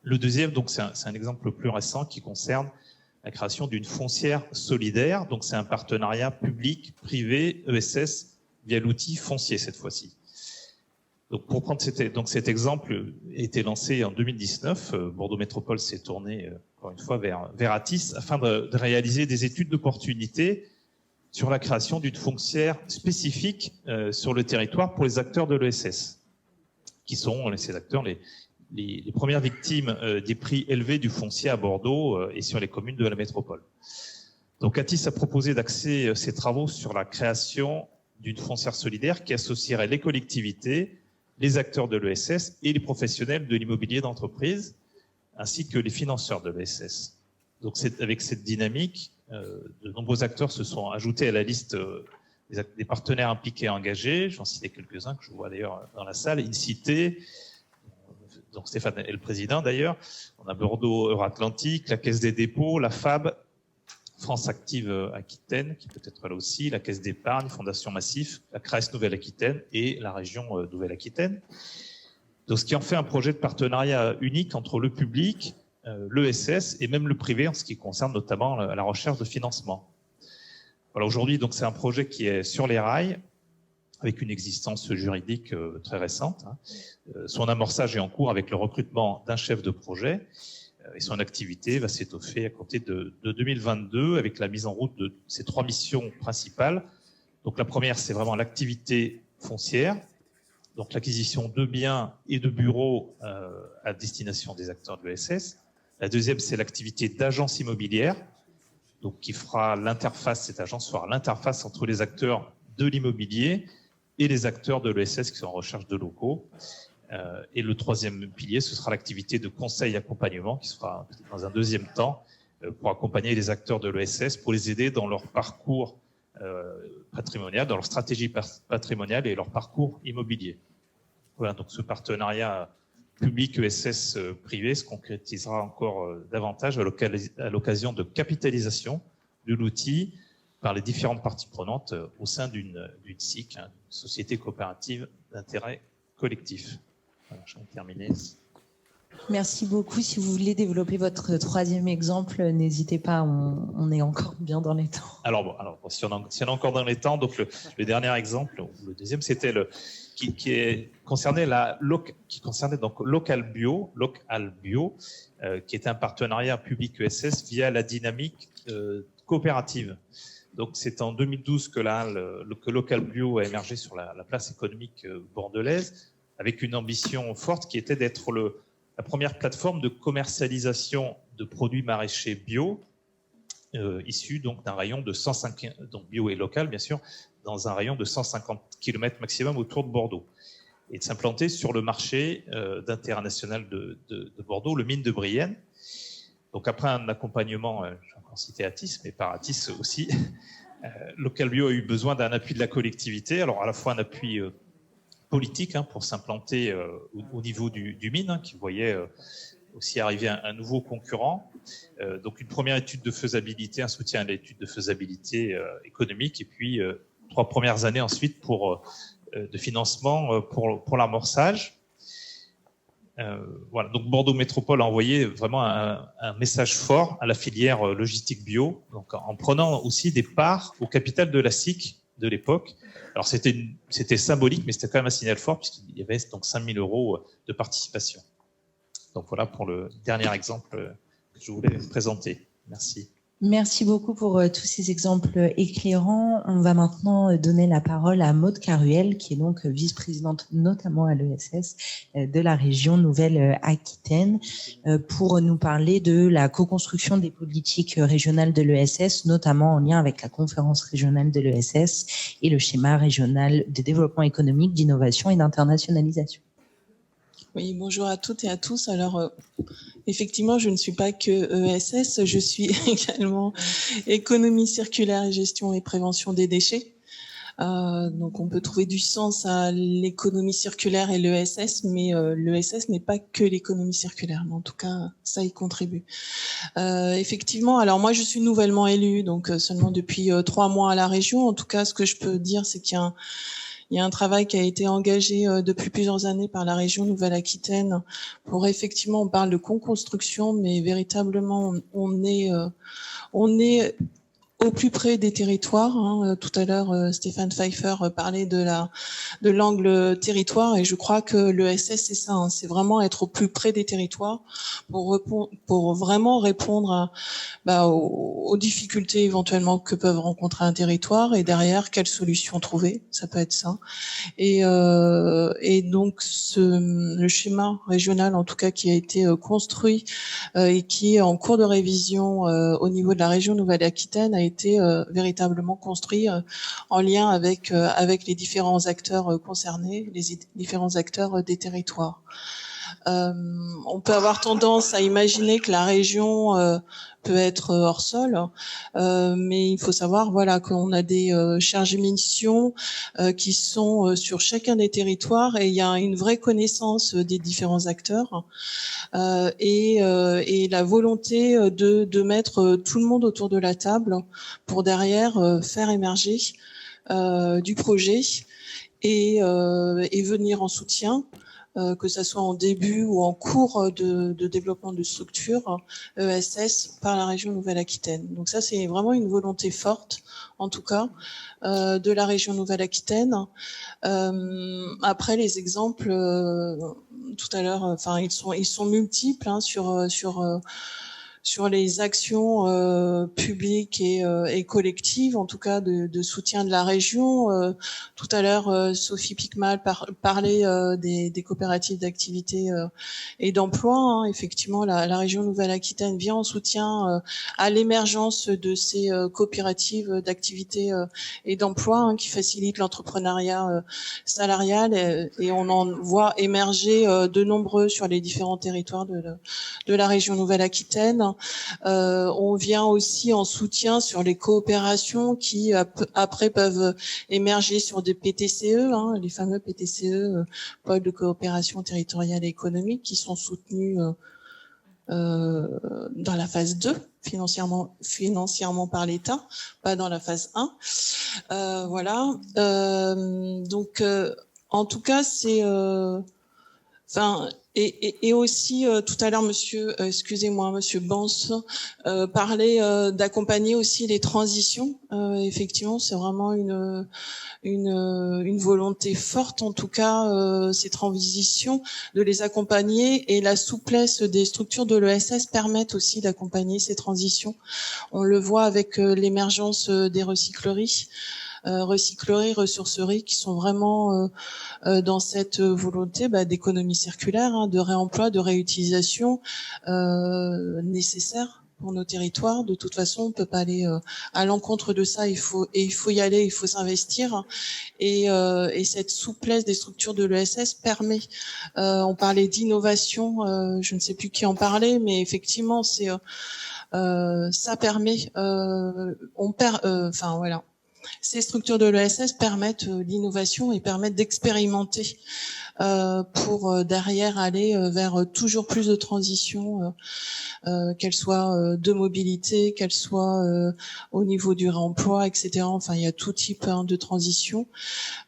Le deuxième, donc c'est un exemple plus récent qui concerne la création d'une foncière solidaire. Donc c'est un partenariat public-privé ESS via l'outil foncier cette fois-ci. Donc pour prendre cet exemple a été lancé en 2019. Bordeaux Métropole s'est tourné encore une fois vers Atis afin de réaliser des études d'opportunité sur la création d'une foncière spécifique sur le territoire pour les acteurs de l'ESS, qui sont ces acteurs les premières victimes des prix élevés du foncier à Bordeaux et sur les communes de la métropole. Donc Atis a proposé d'axer ses travaux sur la création d'une foncière solidaire qui associerait les collectivités, les acteurs de l'ESS et les professionnels de l'immobilier d'entreprise, ainsi que les financeurs de l'ESS. Donc avec cette dynamique, de nombreux acteurs se sont ajoutés à la liste des partenaires impliqués et engagés. J'en citais quelques-uns que je vois d'ailleurs dans la salle. Incité, donc Stéphane est le président d'ailleurs. On a Bordeaux Euratlantique, la Caisse des dépôts, la FAB, France Active Aquitaine, qui peut être là aussi, la Caisse d'épargne, Fondation Massif, la CRES Nouvelle-Aquitaine et la région Nouvelle-Aquitaine. Donc, ce qui en fait un projet de partenariat unique entre le public, l'ESS et même le privé en ce qui concerne notamment la recherche de financement. Voilà, aujourd'hui, donc c'est un projet qui est sur les rails avec une existence juridique très récente. Son amorçage est en cours avec le recrutement d'un chef de projet. Et son activité va s'étoffer à compter de 2022 avec la mise en route de ces 3 missions principales. Donc la première, c'est vraiment l'activité foncière, donc l'acquisition de biens et de bureaux à destination des acteurs de l'ESS. La deuxième, c'est l'activité d'agence immobilière, donc qui fera l'interface, cette agence fera l'interface entre les acteurs de l'immobilier et les acteurs de l'ESS qui sont en recherche de locaux. Et le troisième pilier, ce sera l'activité de conseil et accompagnement qui sera dans un deuxième temps pour accompagner les acteurs de l'ESS, pour les aider dans leur parcours patrimonial, dans leur stratégie patrimoniale et leur parcours immobilier. Voilà, donc ce partenariat public ESS privé se concrétisera encore davantage à l'occasion de capitalisation de l'outil par les différentes parties prenantes au sein d'une SIC, une société coopérative d'intérêt collectif. Voilà, je vais terminer. Merci beaucoup. Si vous voulez développer votre troisième exemple, n'hésitez pas, on est encore bien dans les temps. Alors, si on est encore dans les temps, donc le dernier exemple, le deuxième, c'était qui concernait donc Local Bio, qui est un partenariat public ESS via la dynamique coopérative. Donc c'est en 2012 que Local Bio a émergé sur la place économique bordelaise, avec une ambition forte qui était d'être la première plateforme de commercialisation de produits maraîchers bio, issus donc d'un rayon de 150, donc bio et local bien sûr, dans un rayon de 150 km maximum autour de Bordeaux, et de s'implanter sur le marché d'intérêt national de Bordeaux, le mine de Brienne. Donc après un accompagnement, j'ai encore cité Atis, mais par Atis aussi, Local Bio a eu besoin d'un appui de la collectivité, alors à la fois un appui politique pour s'implanter au niveau du mine, qui voyait aussi arriver un nouveau concurrent. Donc une première étude de faisabilité, un soutien à l'étude de faisabilité économique, et puis 3 premières années ensuite de financement pour l'amorçage. Voilà. Donc Bordeaux Métropole a envoyé vraiment un message fort à la filière logistique bio, donc en prenant aussi des parts au capital de la SIC de l'époque. Alors c'était symbolique, mais c'était quand même un signal fort puisqu'il y avait donc 5 000 € de participation. Donc voilà pour le dernier exemple que je voulais présenter. Merci. Merci beaucoup pour tous ces exemples éclairants. On va maintenant donner la parole à Maude Caruel, qui est donc vice-présidente notamment à l'ESS de la région Nouvelle-Aquitaine, pour nous parler de la co-construction des politiques régionales de l'ESS, notamment en lien avec la conférence régionale de l'ESS et le schéma régional de développement économique, d'innovation et d'internationalisation. Oui, bonjour à toutes et à tous. Alors, effectivement, je ne suis pas que ESS, je suis également économie circulaire et gestion et prévention des déchets. Donc on peut trouver du sens à l'économie circulaire et l'ESS, mais l'ESS n'est pas que l'économie circulaire, mais en tout cas ça y contribue. Effectivement, alors moi je suis nouvellement élue, donc seulement depuis 3 mois à la région. En tout cas, ce que je peux dire, c'est qu'il y a un travail qui a été engagé depuis plusieurs années par la région Nouvelle-Aquitaine pour effectivement, on parle de co-construction, mais véritablement on est au plus près des territoires. Tout à l'heure, Stéphane Pfeiffer parlait de l'angle territoire, et je crois que l'ESS, c'est ça, c'est vraiment être au plus près des territoires pour vraiment répondre aux difficultés éventuellement que peuvent rencontrer un territoire, et derrière, quelles solutions trouver, ça peut être ça. Et donc, le schéma régional, en tout cas, qui a été construit et qui est en cours de révision au niveau de la région Nouvelle-Aquitaine, a été véritablement construit en lien avec les différents acteurs concernés, les différents acteurs des territoires. On peut avoir tendance à imaginer que la région peut être hors sol, mais il faut savoir qu'on a des charges et missions qui sont sur chacun des territoires, et il y a une vraie connaissance des différents acteurs et la volonté de mettre tout le monde autour de la table pour derrière faire émerger du projet et venir en soutien, que ça soit en début ou en cours de développement de structure ESS par la région Nouvelle-Aquitaine. Donc ça, c'est vraiment une volonté forte, en tout cas, de la région Nouvelle-Aquitaine. Après, les exemples, tout à l'heure, ils sont multiples sur les actions publiques et collectives, en tout cas de soutien de la région. Tout à l'heure, Sophie Picmal parlait des coopératives d'activité et d'emploi. Effectivement, la région Nouvelle-Aquitaine vient en soutien à l'émergence de ces coopératives d'activité et d'emploi qui facilitent l'entrepreneuriat salarial, et on en voit émerger de nombreux sur les différents territoires de la région Nouvelle-Aquitaine. On vient aussi en soutien sur les coopérations qui après peuvent émerger sur des PTCE, les fameux PTCE, pôles de coopération territoriale et économique, qui sont soutenus dans la phase 2 financièrement par l'État, pas dans la phase 1. Donc en tout cas c'est et aussi tout à l'heure monsieur Bans parlait d'accompagner aussi les transitions. Effectivement, c'est vraiment une volonté forte, en tout cas, ces transitions, de les accompagner, et la souplesse des structures de l'ESS permettent aussi d'accompagner ces transitions. On le voit avec l'émergence des recycleries, ressourceries, qui sont vraiment dans cette volonté d'économie circulaire, de réemploi, de réutilisation nécessaire pour nos territoires. De toute façon, on peut pas aller à l'encontre de ça. Il faut y aller, il faut s'investir. Et cette souplesse des structures de l'ESS permet. On parlait d'innovation. Je ne sais plus qui en parlait, mais effectivement, ça permet. Ces structures de l'ESS permettent l'innovation et permettent d'expérimenter pour derrière aller vers toujours plus de transitions, qu'elles soient de mobilité, qu'elles soient au niveau du réemploi, etc. Enfin, il y a tout type de transition.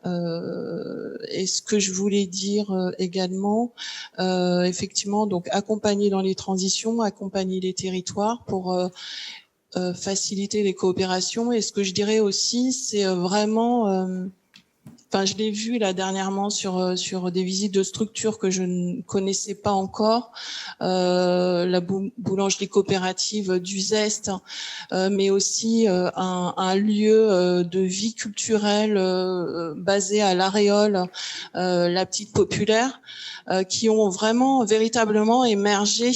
Et ce que je voulais dire également, effectivement, donc accompagner dans les transitions, accompagner les territoires pour faciliter les coopérations. Et ce que je dirais aussi, c'est vraiment, je l'ai vu là dernièrement sur des visites de structures que je ne connaissais pas encore, la boulangerie coopérative du Zest, mais aussi un lieu de vie culturelle basé à l'Aréole, la Petite Populaire, qui ont vraiment véritablement émergé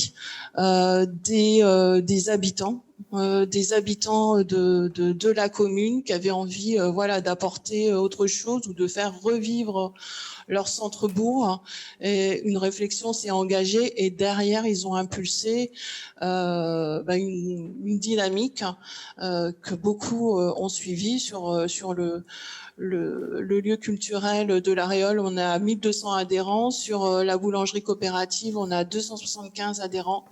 des habitants des habitants de la commune qui avaient envie d'apporter autre chose ou de faire revivre leur centre-bourg. Et une réflexion s'est engagée et derrière, ils ont impulsé une dynamique que beaucoup ont suivi sur le lieu culturel de la Réole. On a 1200 adhérents. Sur la boulangerie coopérative, on a 275 adhérents.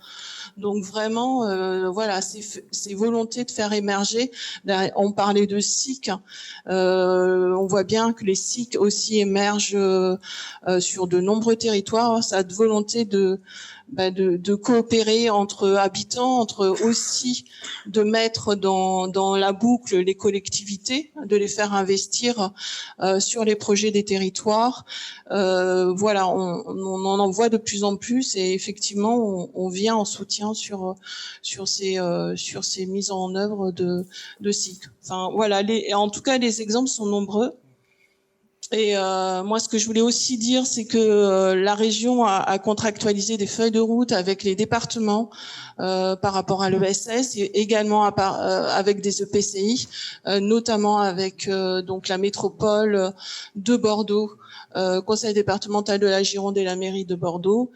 Donc vraiment, ces volontés de faire émerger. On parlait de SIC. On voit bien que les SIC aussi émergent sur de nombreux territoires. Cette volonté de coopérer entre habitants, aussi de mettre dans la boucle les collectivités, de les faire investir sur les projets des territoires. On en voit de plus en plus et effectivement on vient en soutien sur ces mises en œuvre de SIC. Enfin voilà, en tout cas les exemples sont nombreux. Et moi, ce que je voulais aussi dire, c'est que la région a contractualisé des feuilles de route avec les départements par rapport à l'ESS et également avec des EPCI, notamment avec donc la métropole de Bordeaux, conseil départemental de la Gironde et la mairie de Bordeaux.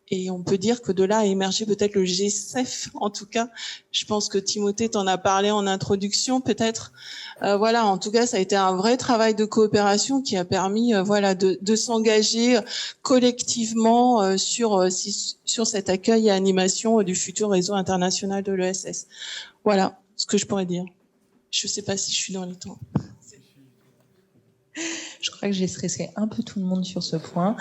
Et on peut dire que de là a émergé peut-être le GCEF. En tout cas, je pense que Timothée t'en a parlé en introduction, peut-être. En tout cas, ça a été un vrai travail de coopération qui a permis, de s'engager collectivement sur cet accueil et animation du futur réseau international de l'ESS. Voilà ce que je pourrais dire. Je ne sais pas si je suis dans les temps. Je crois que j'ai stressé un peu tout le monde sur ce point.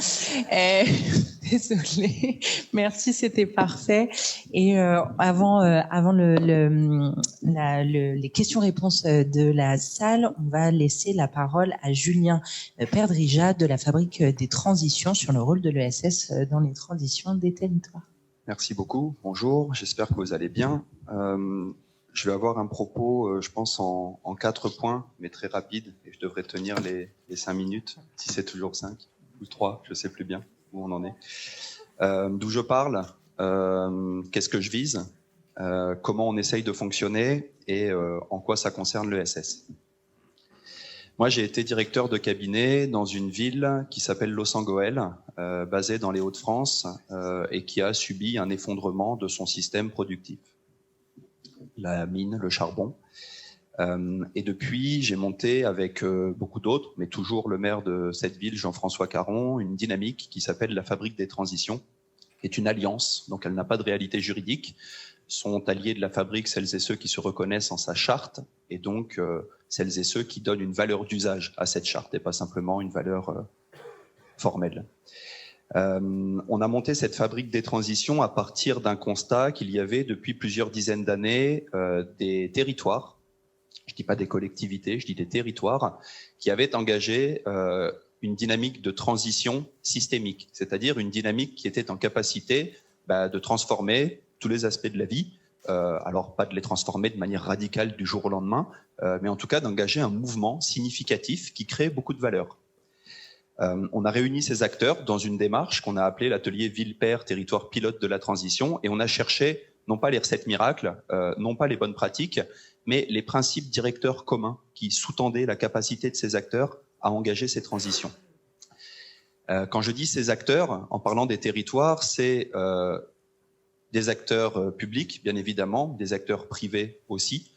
Désolée. Merci, c'était parfait. Et avant les questions-réponses de la salle, on va laisser la parole à Julien Perdrija de la Fabrique des Transitions sur le rôle de l'ESS dans les transitions des territoires. Merci beaucoup. Bonjour, j'espère que vous allez bien. Je vais avoir un propos, je pense, en 4 points, mais très rapide, et je devrais tenir les 5 minutes, si c'est toujours 5 ou 3, je ne sais plus bien où on en est. D'où je parle, qu'est-ce que je vise, comment on essaye de fonctionner et en quoi ça concerne l'ESS. Moi, j'ai été directeur de cabinet dans une ville qui s'appelle Loos-en-Gohelle, basée dans les Hauts-de-France, et qui a subi un effondrement de son système productif. La mine, le charbon. Et depuis, j'ai monté avec beaucoup d'autres, mais toujours le maire de cette ville, Jean-François Caron, une dynamique qui s'appelle la Fabrique des Transitions, qui est une alliance, donc elle n'a pas de réalité juridique. Sont alliés de la fabrique celles et ceux qui se reconnaissent en sa charte, et donc celles et ceux qui donnent une valeur d'usage à cette charte, et pas simplement une valeur formelle. On a monté cette Fabrique des Transitions à partir d'un constat qu'il y avait depuis plusieurs dizaines d'années des territoires, je dis pas des collectivités, je dis des territoires, qui avaient engagé une dynamique de transition systémique, c'est-à-dire une dynamique qui était en capacité de transformer tous les aspects de la vie, alors pas de les transformer de manière radicale du jour au lendemain, mais en tout cas d'engager un mouvement significatif qui crée beaucoup de valeur. On a réuni ces acteurs dans une démarche qu'on a appelée l'atelier Ville-Pair, territoire pilote de la transition, et on a cherché non pas les recettes miracles, non pas les bonnes pratiques, mais les principes directeurs communs qui sous-tendaient la capacité de ces acteurs à engager ces transitions. Quand je dis ces acteurs, en parlant des territoires, c'est des acteurs publics, bien évidemment, des acteurs privés aussi,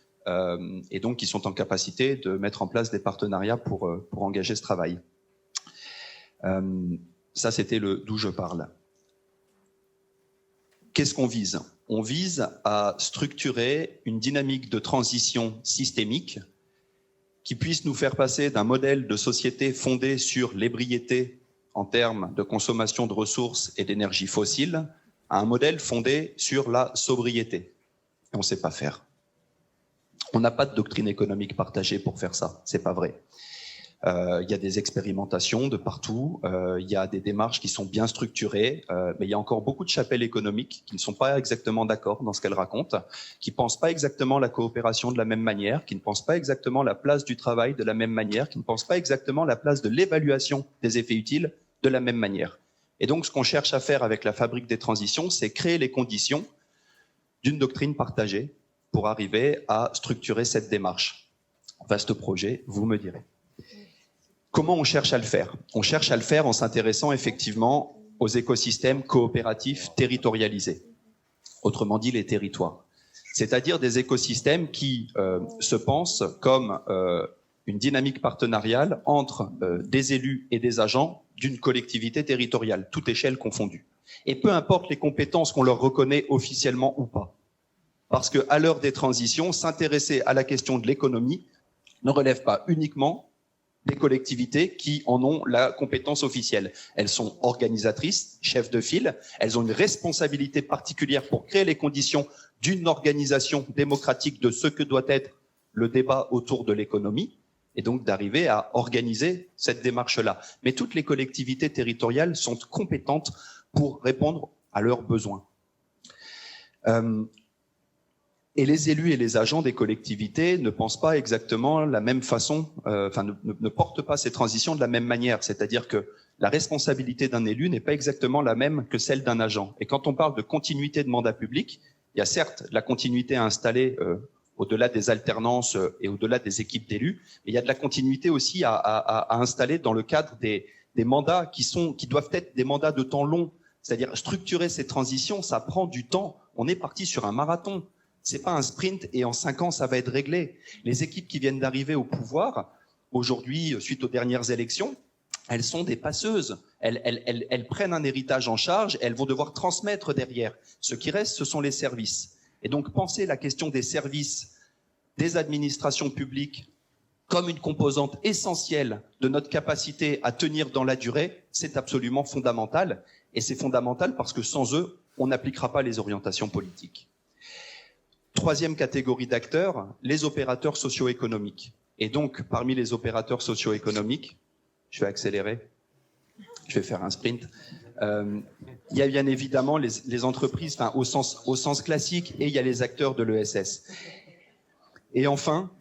et donc qui sont en capacité de mettre en place des partenariats pour engager ce travail. Ça, c'était d'où je parle. Qu'est-ce qu'on vise ? On vise à structurer une dynamique de transition systémique qui puisse nous faire passer d'un modèle de société fondé sur l'ébriété en termes de consommation de ressources et d'énergie fossile à un modèle fondé sur la sobriété. Et on ne sait pas faire. On n'a pas de doctrine économique partagée pour faire ça, c'est pas vrai. Il y a des expérimentations de partout, il y a des démarches qui sont bien structurées, mais il y a encore beaucoup de chapelles économiques qui ne sont pas exactement d'accord dans ce qu'elles racontent, qui ne pensent pas exactement la coopération de la même manière, qui ne pensent pas exactement la place du travail de la même manière, qui ne pensent pas exactement la place de l'évaluation des effets utiles de la même manière. Et donc, ce qu'on cherche à faire avec la Fabrique des Transitions, c'est créer les conditions d'une doctrine partagée pour arriver à structurer cette démarche. Vaste projet, vous me direz. Comment on cherche à le faire? On cherche à le faire en s'intéressant effectivement aux écosystèmes coopératifs territorialisés, autrement dit les territoires. C'est-à-dire des écosystèmes qui se pensent comme une dynamique partenariale entre des élus et des agents d'une collectivité territoriale, toute échelle confondue. Et peu importe les compétences qu'on leur reconnaît officiellement ou pas. Parce qu'à l'heure des transitions, s'intéresser à la question de l'économie ne relève pas uniquement des collectivités qui en ont la compétence officielle. Elles sont organisatrices, chefs de file, elles ont une responsabilité particulière pour créer les conditions d'une organisation démocratique de ce que doit être le débat autour de l'économie, et donc d'arriver à organiser cette démarche-là. Mais toutes les collectivités territoriales sont compétentes pour répondre à leurs besoins. Et les élus et les agents des collectivités ne pensent pas exactement la même façon, ne portent pas ces transitions de la même manière. C'est-à-dire que la responsabilité d'un élu n'est pas exactement la même que celle d'un agent. Et quand on parle de continuité de mandat public, il y a certes la continuité à installer au-delà des alternances et au-delà des équipes d'élus, mais il y a de la continuité aussi à installer dans le cadre des mandats qui doivent être des mandats de temps long. C'est-à-dire structurer ces transitions, ça prend du temps. On est parti sur un marathon. C'est pas un sprint et en 5 ans, ça va être réglé. Les équipes qui viennent d'arriver au pouvoir, aujourd'hui, suite aux dernières élections, elles sont des passeuses. Elles prennent un héritage en charge, elles vont devoir transmettre derrière. Ce qui reste, ce sont les services. Et donc, penser la question des services, des administrations publiques, comme une composante essentielle de notre capacité à tenir dans la durée, c'est absolument fondamental. Et c'est fondamental parce que sans eux, on n'appliquera pas les orientations politiques. Troisième catégorie d'acteurs, les opérateurs socio-économiques. Et donc, parmi les opérateurs socio-économiques, je vais accélérer, je vais faire un sprint. Il y a bien évidemment les entreprises, au sens classique, et il y a les acteurs de l'ESS. Et enfin,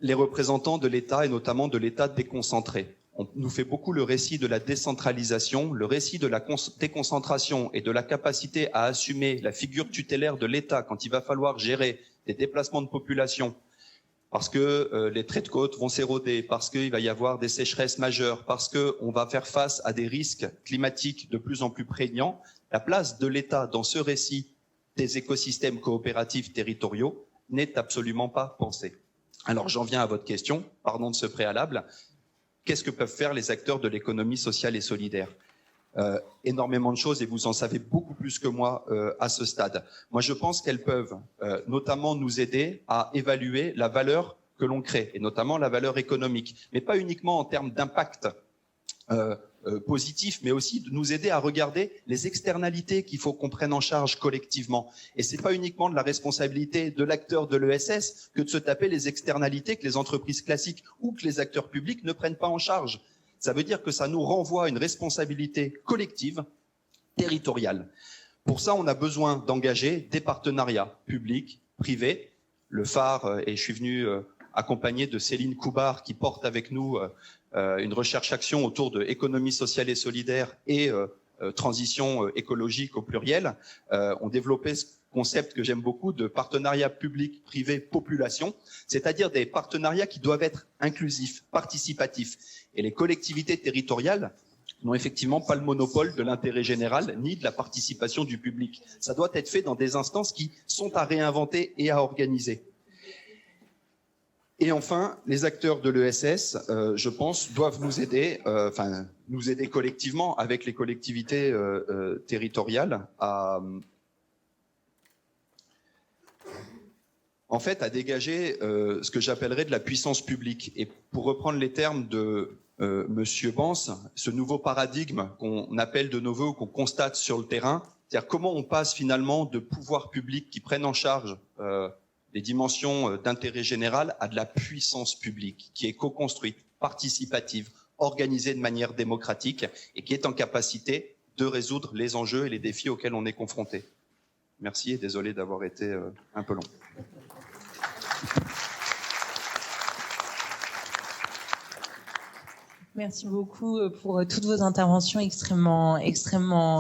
les représentants de l'État, et notamment de l'État déconcentré. On nous fait beaucoup le récit de la décentralisation, le récit de la déconcentration et de la capacité à assumer la figure tutélaire de l'État quand il va falloir gérer des déplacements de population, parce que les traits de côte vont s'éroder, parce qu'il va y avoir des sécheresses majeures, parce qu'on va faire face à des risques climatiques de plus en plus prégnants. La place de l'État dans ce récit des écosystèmes coopératifs territoriaux n'est absolument pas pensée. Alors j'en viens à votre question, pardon de ce préalable. Qu'est-ce que peuvent faire les acteurs de l'économie sociale et solidaire? Énormément de choses, et vous en savez beaucoup plus que moi à ce stade. Moi, je pense qu'elles peuvent notamment nous aider à évaluer la valeur que l'on crée, et notamment la valeur économique, mais pas uniquement en termes d'impact positif, mais aussi de nous aider à regarder les externalités qu'il faut qu'on prenne en charge collectivement. Et c'est pas uniquement de la responsabilité de l'acteur de l'ESS que de se taper les externalités que les entreprises classiques ou que les acteurs publics ne prennent pas en charge. Ça veut dire que ça nous renvoie à une responsabilité collective, territoriale. Pour ça, on a besoin d'engager des partenariats publics, privés. Le phare, et je suis venu accompagné de Céline Coubard qui porte avec nous une recherche-action autour de économie sociale et solidaire et transition écologique au pluriel, ont développé ce concept que j'aime beaucoup de partenariat public-privé-population, c'est-à-dire des partenariats qui doivent être inclusifs, participatifs. Et les collectivités territoriales n'ont effectivement pas le monopole de l'intérêt général ni de la participation du public. Ça doit être fait dans des instances qui sont à réinventer et à organiser. Et enfin, les acteurs de l'ESS, je pense, doivent nous aider, nous aider collectivement avec les collectivités territoriales à dégager ce que j'appellerais de la puissance publique. Et pour reprendre les termes de Monsieur Bance, ce nouveau paradigme qu'on appelle de nos voeux, qu'on constate sur le terrain, c'est-à-dire comment on passe finalement de pouvoirs publics qui prennent en charge les dimensions d'intérêt général à de la puissance publique qui est co-construite, participative, organisée de manière démocratique et qui est en capacité de résoudre les enjeux et les défis auxquels on est confronté. Merci et désolé d'avoir été un peu long. Merci beaucoup pour toutes vos interventions extrêmement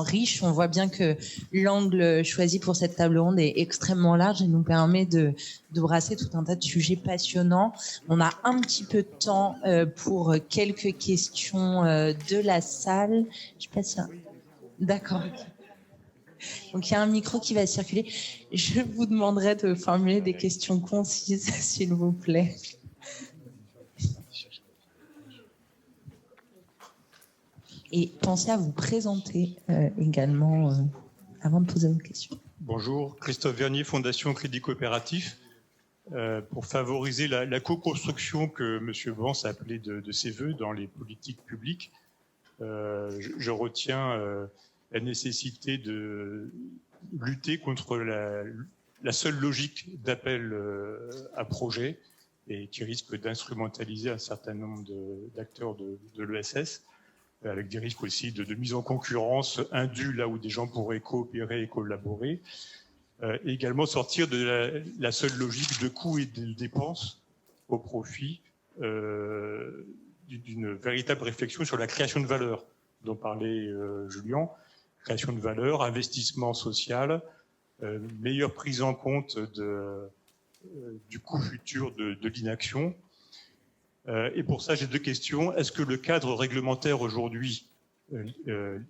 riches. On voit bien que l'angle choisi pour cette table ronde est extrêmement large et nous permet de brasser tout un tas de sujets passionnants. On a un petit peu de temps pour quelques questions de la salle. Je sais pas si... D'accord. Donc, il y a un micro qui va circuler. Je vous demanderai de formuler des questions concises, s'il vous plaît. Et pensez à vous présenter également avant de poser vos questions. Bonjour, Christophe Vernier, Fondation Crédit Coopératif. Pour favoriser la co-construction que M. Vance a appelée de ses voeux dans les politiques publiques, je retiens la nécessité de lutter contre la seule logique d'appel à projet et qui risque d'instrumentaliser un certain nombre d'acteurs de l'ESS, avec des risques aussi de mise en concurrence indue là où des gens pourraient coopérer et collaborer. Et également sortir de la seule logique de coûts et de dépenses au profit d'une véritable réflexion sur la création de valeur dont parlait Julien. Création de valeur, investissement social, meilleure prise en compte du coût futur de l'inaction. Et pour ça, j'ai deux questions. Est-ce que le cadre réglementaire aujourd'hui,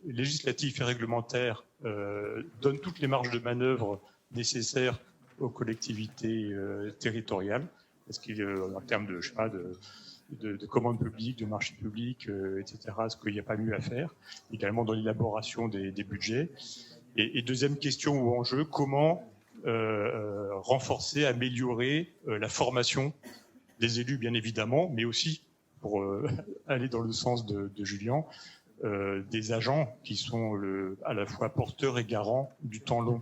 législatif et réglementaire, donne toutes les marges de manœuvre nécessaires aux collectivités territoriales? Est-ce qu'il, en termes de, je sais pas, de commandes publiques, de marchés publics, etc., est-ce qu'il n'y a pas mieux à faire? Également dans l'élaboration des budgets. Et deuxième question ou enjeu, comment renforcer, améliorer la formation des élus, bien évidemment, mais aussi, pour aller dans le sens de Julien, des agents qui sont à la fois porteurs et garants du temps long.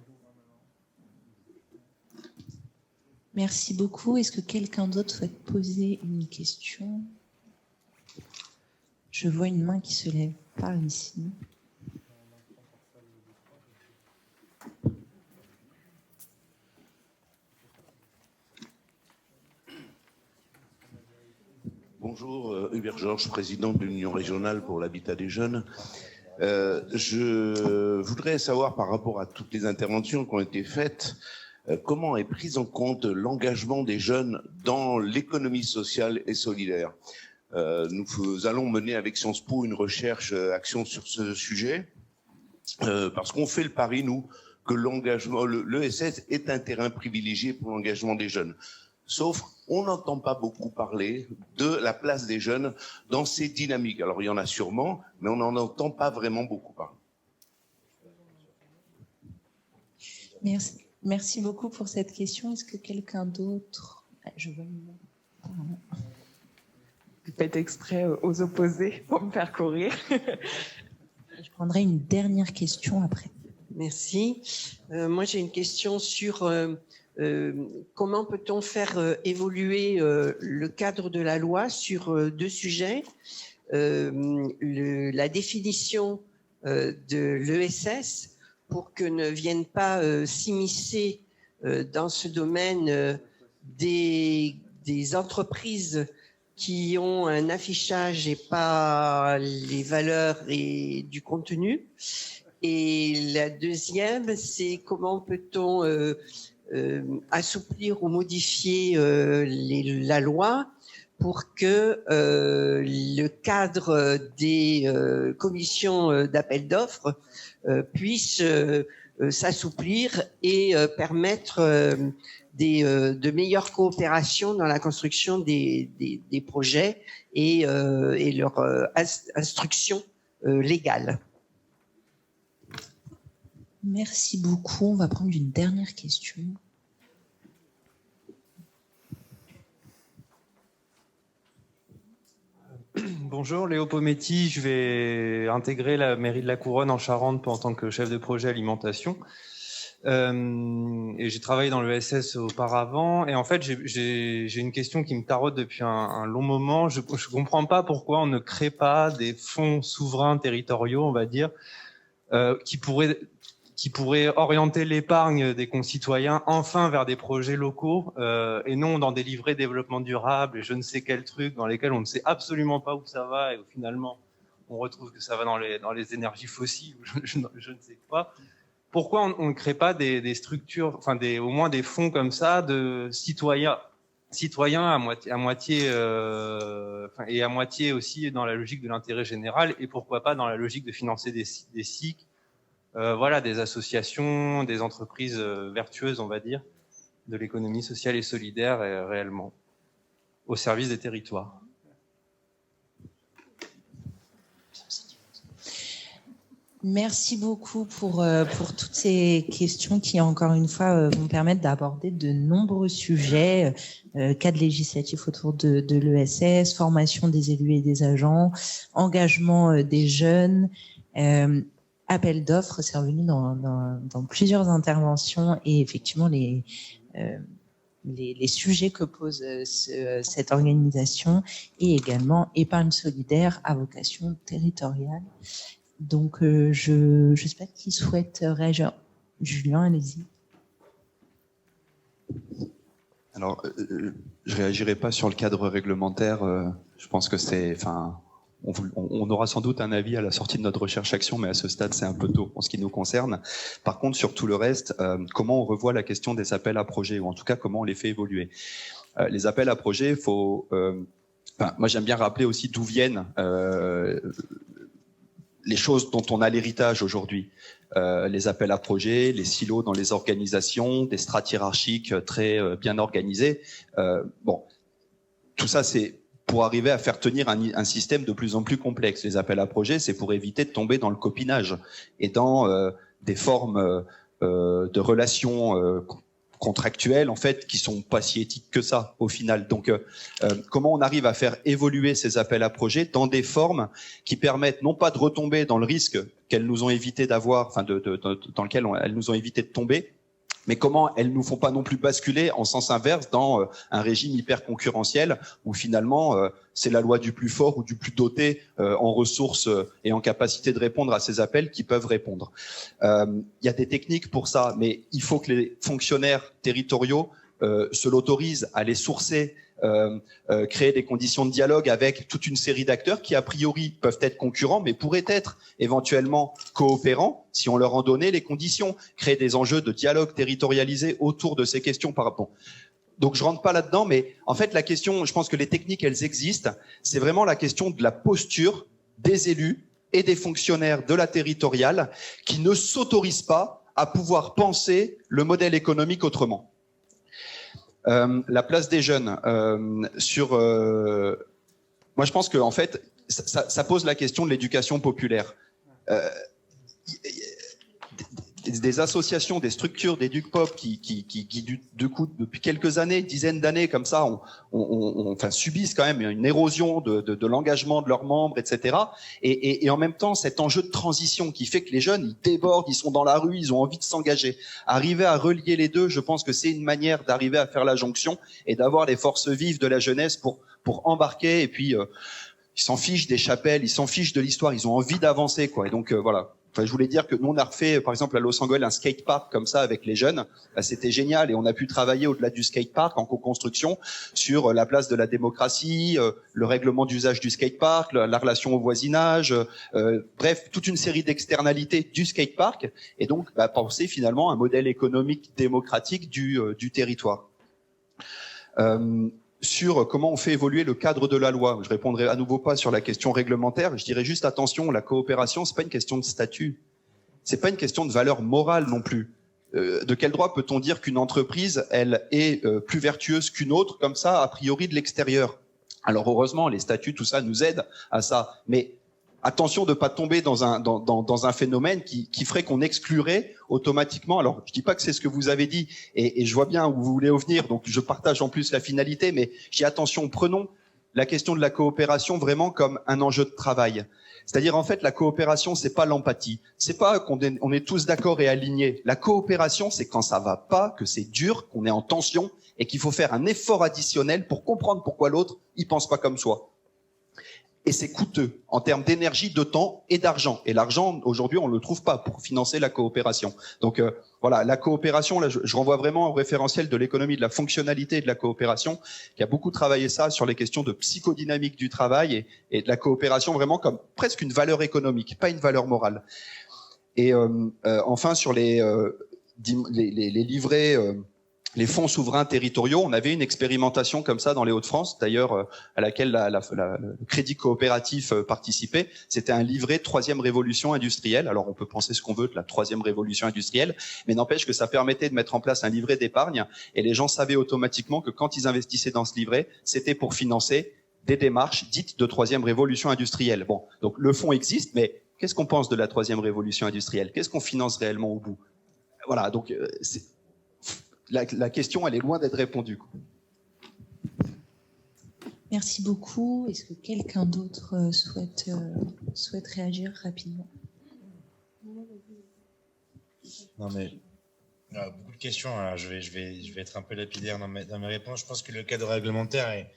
Merci beaucoup. Est-ce que quelqu'un d'autre souhaite poser une question? Je vois une main qui se lève par ici. Bonjour, Hubert Georges, président de l'Union régionale pour l'habitat des jeunes. Je voudrais savoir, par rapport à toutes les interventions qui ont été faites, comment est pris en compte l'engagement des jeunes dans l'économie sociale et solidaire. Nous allons mener avec Sciences Po une recherche action sur ce sujet, parce qu'on fait le pari, nous, que l'engagement, l'ESS est un terrain privilégié pour l'engagement des jeunes. Sauf, on n'entend pas beaucoup parler de la place des jeunes dans ces dynamiques. Alors, il y en a sûrement, mais on n'en entend pas vraiment beaucoup parler. Merci. Merci beaucoup pour cette question. Est-ce que quelqu'un d'autre... Je vois une main. Vous faites exprès aux opposés pour me faire courir. Je prendrai une dernière question après. Merci. Moi, j'ai une question sur comment peut-on faire évoluer le cadre de la loi sur deux sujets. La définition de l'ESS pour que ne viennent pas s'immiscer dans ce domaine des entreprises qui ont un affichage et pas les valeurs et du contenu. Et la deuxième, c'est comment peut-on assouplir ou modifier la loi pour que le cadre des commissions d'appel d'offres puisse s'assouplir et permettre de meilleures coopérations dans la construction des projets et leur instruction légale. Merci beaucoup. On va prendre une dernière question. Bonjour, Léo Pometti. Je vais intégrer la mairie de la Couronne en Charente en tant que chef de projet alimentation. Et j'ai travaillé dans le SS auparavant. Et en fait, j'ai une question qui me taraude depuis un long moment. Je ne comprends pas pourquoi on ne crée pas des fonds souverains territoriaux, on va dire, qui qui pourrait orienter l'épargne des concitoyens enfin vers des projets locaux et non dans des livrets développement durable et je ne sais quel truc dans lesquels on ne sait absolument pas où ça va et où finalement on retrouve que ça va dans les énergies fossiles ou je ne sais quoi. Pourquoi on ne crée pas des structures, enfin au moins des fonds comme ça de citoyens à moitié et à moitié aussi dans la logique de l'intérêt général et pourquoi pas dans la logique de financer des SIC, des associations, des entreprises vertueuses, on va dire, de l'économie sociale et solidaire réellement au service des territoires. Merci beaucoup pour toutes ces questions qui, encore une fois, vont permettre d'aborder de nombreux sujets, cadre législatif autour de l'ESS, formation des élus et des agents, engagement des jeunes, appel d'offres, c'est revenu dans plusieurs interventions et effectivement les sujets que pose cette organisation et également épargne solidaire à vocation territoriale. Donc, je sais pas qui souhaite réagir. Julien, allez-y. Alors, je réagirai pas sur le cadre réglementaire. Je pense que on aura sans doute un avis à la sortie de notre recherche-action, mais à ce stade, c'est un peu tôt en ce qui nous concerne. Par contre, sur tout le reste, comment on revoit la question des appels à projets, ou en tout cas, comment on les fait évoluer. Les appels à projets, moi, j'aime bien rappeler aussi d'où viennent les choses dont on a l'héritage aujourd'hui, les appels à projets, les silos dans les organisations, des strates hiérarchiques très bien organisées. Tout ça, c'est pour arriver à faire tenir un système de plus en plus complexe. Les appels à projets, c'est pour éviter de tomber dans le copinage et dans des formes de relations contractuelles en fait qui sont pas si éthiques que ça au final. Donc comment on arrive à faire évoluer ces appels à projets dans des formes qui permettent non pas de retomber dans le risque qu'elles nous ont évité d'avoir, dans lequel elles nous ont évité de tomber, mais comment elles nous font pas non plus basculer en sens inverse dans un régime hyper concurrentiel où finalement c'est la loi du plus fort ou du plus doté en ressources et en capacité de répondre à ces appels qui peuvent répondre. Il y a des techniques pour ça, mais il faut que les fonctionnaires territoriaux se l'autorisent à les sourcer, créer des conditions de dialogue avec toute une série d'acteurs qui a priori peuvent être concurrents mais pourraient être éventuellement coopérants si on leur en donnait les conditions, créer des enjeux de dialogue territorialisé autour de ces questions par rapport. Donc je rentre pas là-dedans, mais en fait la question, je pense que les techniques elles existent, c'est vraiment la question de la posture des élus et des fonctionnaires de la territoriale qui ne s'autorisent pas à pouvoir penser le modèle économique autrement. La place des jeunes moi je pense que en fait ça pose la question de l'éducation populaire. Des associations, des structures d'éduc-pop qui depuis quelques années, dizaines d'années comme ça, subissent quand même une érosion de l'engagement de leurs membres, etc. Et en même temps, cet enjeu de transition qui fait que les jeunes, ils débordent, ils sont dans la rue, ils ont envie de s'engager. Arriver à relier les deux, je pense que c'est une manière d'arriver à faire la jonction et d'avoir les forces vives de la jeunesse pour embarquer. Et puis, ils s'en fichent des chapelles, ils s'en fichent de l'histoire, ils ont envie d'avancer, quoi. Et donc, voilà. Enfin, je voulais dire que nous, on a refait, par exemple, à Los Angeles, un skatepark comme ça avec les jeunes. C'était génial et on a pu travailler au-delà du skatepark en co-construction sur la place de la démocratie, le règlement d'usage du skatepark, la relation au voisinage, bref, toute une série d'externalités du skatepark et donc penser finalement un modèle économique démocratique du territoire. Sur comment on fait évoluer le cadre de la loi. Je répondrai à nouveau pas sur la question réglementaire. Je dirais juste attention, la coopération, c'est pas une question de statut. C'est pas une question de valeur morale non plus. De quel droit peut-on dire qu'une entreprise, elle est plus vertueuse qu'une autre, comme ça, a priori de l'extérieur? Alors heureusement, les statuts, tout ça nous aide à ça. Mais attention de pas tomber dans un phénomène qui ferait qu'on exclurait automatiquement. Alors, je dis pas que c'est ce que vous avez dit, et je vois bien où vous voulez en venir, donc je partage en plus la finalité, mais je dis attention, prenons la question de la coopération vraiment comme un enjeu de travail. C'est-à-dire, en fait, la coopération, c'est pas l'empathie. C'est pas qu'on est tous d'accord et alignés. La coopération, c'est quand ça va pas, que c'est dur, qu'on est en tension, et qu'il faut faire un effort additionnel pour comprendre pourquoi l'autre, il pense pas comme soi. Et c'est coûteux en termes d'énergie, de temps et d'argent. Et l'argent, aujourd'hui, on ne le trouve pas pour financer la coopération. Donc voilà, la coopération, là, je renvoie vraiment au référentiel de l'économie de la fonctionnalité et de la coopération, qui a beaucoup travaillé ça sur les questions de psychodynamique du travail et de la coopération vraiment comme presque une valeur économique, pas une valeur morale. Et enfin, sur les livrets... les fonds souverains territoriaux, on avait une expérimentation comme ça dans les Hauts-de-France, d'ailleurs à laquelle le Crédit Coopératif participait. C'était un livret troisième révolution industrielle. Alors on peut penser ce qu'on veut de la troisième révolution industrielle, mais n'empêche que ça permettait de mettre en place un livret d'épargne et les gens savaient automatiquement que quand ils investissaient dans ce livret, c'était pour financer des démarches dites de troisième révolution industrielle. Bon, donc le fonds existe, mais qu'est-ce qu'on pense de la troisième révolution industrielle? Qu'est-ce qu'on finance réellement au bout? Voilà, donc la question, elle est loin d'être répondue. Merci beaucoup. Est-ce que quelqu'un d'autre souhaite réagir rapidement? Non, mais beaucoup de questions. Alors je vais être un peu lapidaire dans mes réponses. Je pense que le cadre réglementaire,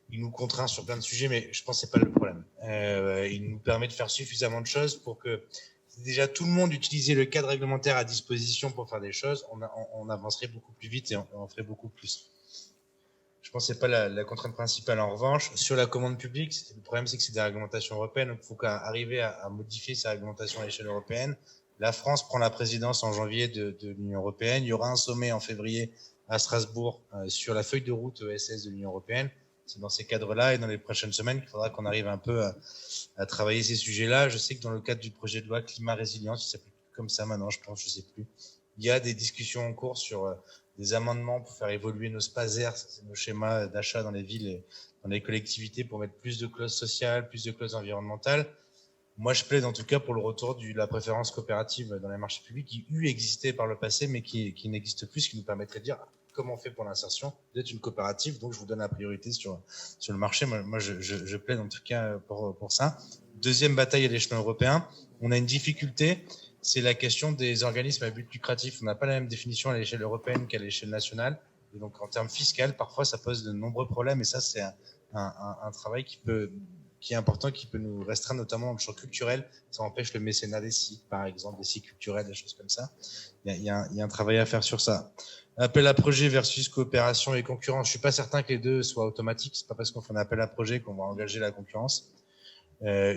il nous contraint sur plein de sujets, mais je pense que c'est pas le problème. Il nous permet de faire suffisamment de choses pour que déjà tout le monde utilisait le cadre réglementaire à disposition pour faire des choses, on avancerait beaucoup plus vite et on ferait beaucoup plus. Je pense que c'est pas la contrainte principale. En revanche, sur la commande publique, le problème c'est que c'est des réglementations européennes, donc il faut arriver à modifier ces réglementations à l'échelle européenne. La France prend la présidence en janvier de l'Union européenne. Il y aura un sommet en février à Strasbourg sur la feuille de route ESS de l'Union européenne. C'est dans ces cadres-là et dans les prochaines semaines qu'il faudra qu'on arrive un peu à travailler ces sujets-là. Je sais que dans le cadre du projet de loi climat résilience, il s'appelle comme ça maintenant, je pense, je sais plus. Il y a des discussions en cours sur des amendements pour faire évoluer nos SPASER, c'est nos schémas d'achat dans les villes et dans les collectivités pour mettre plus de clauses sociales, plus de clauses environnementales. Moi, je plaide en tout cas pour le retour de la préférence coopérative dans les marchés publics qui eût existé par le passé, mais qui n'existe plus, ce qui nous permettrait de dire comment on fait pour l'insertion. Vous êtes une coopérative, donc je vous donne la priorité sur le marché. Moi, je plaide en tout cas pour ça. Deuxième bataille à l'échelon européen, on a une difficulté, c'est la question des organismes à but lucratif. On n'a pas la même définition à l'échelle européenne qu'à l'échelle nationale. Et donc, en termes fiscaux, parfois, ça pose de nombreux problèmes. Et ça, c'est un travail qui est important, qui peut nous restreindre, notamment dans le champ culturel. Ça empêche le mécénat des sites, par exemple, des sites culturels, des choses comme ça. Il y a un travail à faire sur ça. Appel à projet versus coopération et concurrence. Je suis pas certain que les deux soient automatiques. C'est pas parce qu'on fait un appel à projet qu'on va engager la concurrence.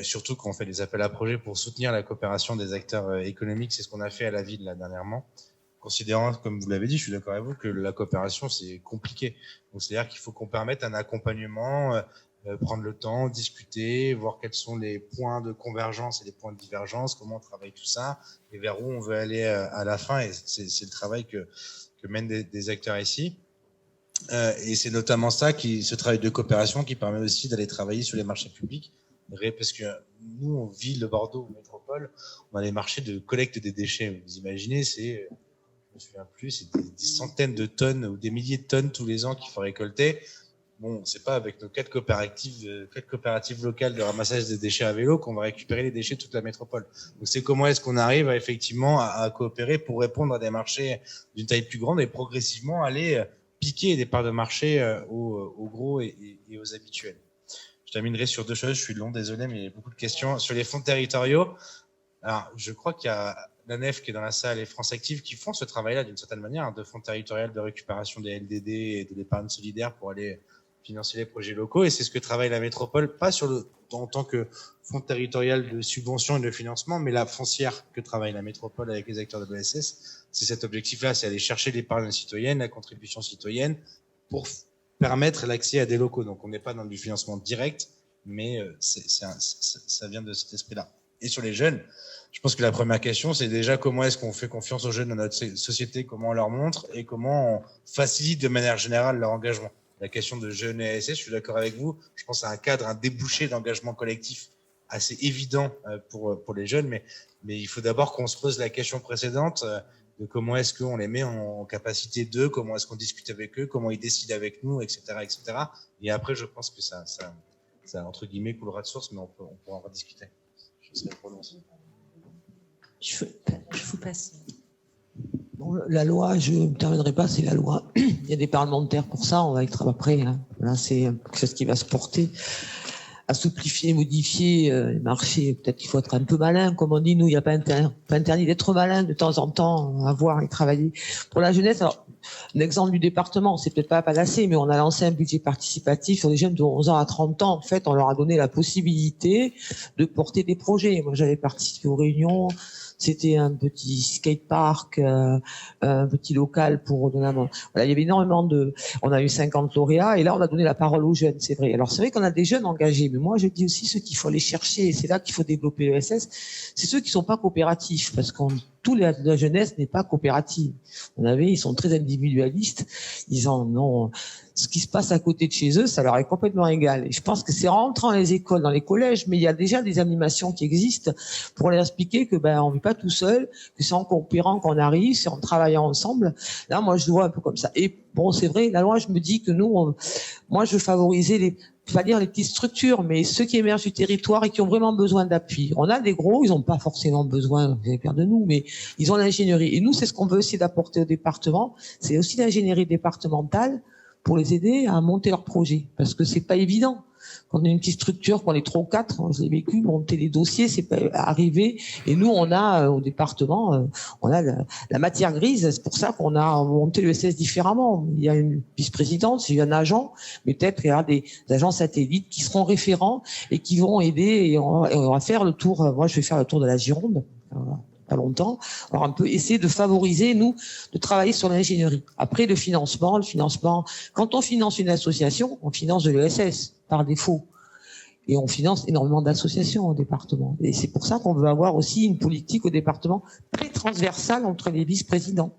Surtout quand on fait des appels à projet pour soutenir la coopération des acteurs économiques. C'est ce qu'on a fait à la ville là dernièrement. Considérant, comme vous l'avez dit, je suis d'accord avec vous, que la coopération c'est compliqué. Donc c'est-à-dire qu'il faut qu'on permette un accompagnement, prendre le temps, discuter, voir quels sont les points de convergence et les points de divergence, comment on travaille tout ça et vers où on veut aller à la fin. Et c'est le travail que mènent des acteurs ici. Et c'est notamment ça, ce travail de coopération qui permet aussi d'aller travailler sur les marchés publics. Parce que nous, on vit le Bordeaux métropole, on a les marchés de collecte des déchets. Vous imaginez, je me souviens plus, c'est des centaines de tonnes ou des milliers de tonnes tous les ans qu'il faut récolter. Bon, c'est pas avec nos quatre coopératives locales de ramassage des déchets à vélo qu'on va récupérer les déchets de toute la métropole. Donc c'est comment est-ce qu'on arrive effectivement à coopérer pour répondre à des marchés d'une taille plus grande et progressivement aller piquer des parts de marché aux gros et aux habituels. Je terminerai sur deux choses, je suis long, désolé, mais il y a beaucoup de questions. Sur les fonds territoriaux, alors je crois qu'il y a la NEF qui est dans la salle et France Active qui font ce travail-là d'une certaine manière, de fonds territorial de récupération des LDD et de l'épargne solidaire pour aller financer les projets locaux, et c'est ce que travaille la métropole, pas en tant que fonds territorial de subvention et de financement, mais la foncière que travaille la métropole avec les acteurs de l'ESS. C'est cet objectif-là, c'est aller chercher l'épargne citoyenne, la contribution citoyenne, pour permettre l'accès à des locaux. Donc on n'est pas dans du financement direct, mais ça vient de cet esprit-là. Et sur les jeunes, je pense que la première question, c'est déjà comment est-ce qu'on fait confiance aux jeunes dans notre société, comment on leur montre et comment on facilite de manière générale leur engagement. La question de jeunes et ASS, je suis d'accord avec vous. Je pense à un débouché d'engagement collectif assez évident pour les jeunes, mais il faut d'abord qu'on se pose la question précédente de comment est-ce qu'on les met en capacité d'eux, comment est-ce qu'on discute avec eux, comment ils décident avec nous, etc., etc. Et après, je pense que ça entre guillemets coulera de source, mais on pourra en rediscuter. Je serai prononcé. Je vous passe. Bon, la loi, je ne terminerai pas, c'est la loi. Il y a des parlementaires pour ça, on va être après. Hein. Là, c'est quelque chose qui va se porter. assouplifier, modifier les marchés. Peut-être qu'il faut être un peu malin, comme on dit. Nous, il n'y a pas interdit d'être malin de temps en temps, à voir et travailler. Pour la jeunesse, alors, l'exemple du département, c'est peut-être pas assez, mais on a lancé un budget participatif sur les jeunes de 11 ans à 30 ans. En fait, on leur a donné la possibilité de porter des projets. Moi, j'avais participé aux réunions. C'était un petit skatepark, un petit local pour donner voilà, il y avait énormément on a eu 50 lauréats et là on a donné la parole aux jeunes, c'est vrai. Alors c'est vrai qu'on a des jeunes engagés, mais moi je dis aussi ceux qu'il faut aller chercher, et c'est là qu'il faut développer l'ESS, c'est ceux qui sont pas coopératifs, parce que la jeunesse n'est pas coopérative. Ils sont très individualistes, ils en ont, ce qui se passe à côté de chez eux, ça leur est complètement égal. Et je pense que c'est rentrant dans les écoles, dans les collèges, mais il y a déjà des animations qui existent pour leur expliquer que on vit pas tout seul, que c'est en coopérant qu'on arrive, c'est en travaillant ensemble. Là, moi, je le vois un peu comme ça. Et bon, c'est vrai, la loi, je me dis que moi, je favorisais pas dire les petites structures, mais ceux qui émergent du territoire et qui ont vraiment besoin d'appui. On a des gros, ils n'ont pas forcément besoin de nous, mais ils ont l'ingénierie. Et nous, c'est ce qu'on veut essayer d'apporter au département, c'est aussi l'ingénierie départementale pour les aider à monter leur projet, parce que c'est pas évident. Quand on est une petite structure, qu'on est 3 ou 4, je l'ai vécu, monter les dossiers, c'est pas arrivé. Et nous, on a au département, on a la matière grise. C'est pour ça qu'on a monté le SS différemment. Il y a une vice-présidente, il y a un agent, mais peut-être il y a des agents satellites qui seront référents et qui vont aider. Et on va faire le tour. Moi, je vais faire le tour de la Gironde. Pas longtemps, alors un peu essayer de favoriser, nous, de travailler sur l'ingénierie. Après, le financement, quand on finance une association, on finance de l'ESS, par défaut. Et on finance énormément d'associations au département. Et c'est pour ça qu'on veut avoir aussi une politique au département très transversale entre les vice-présidents.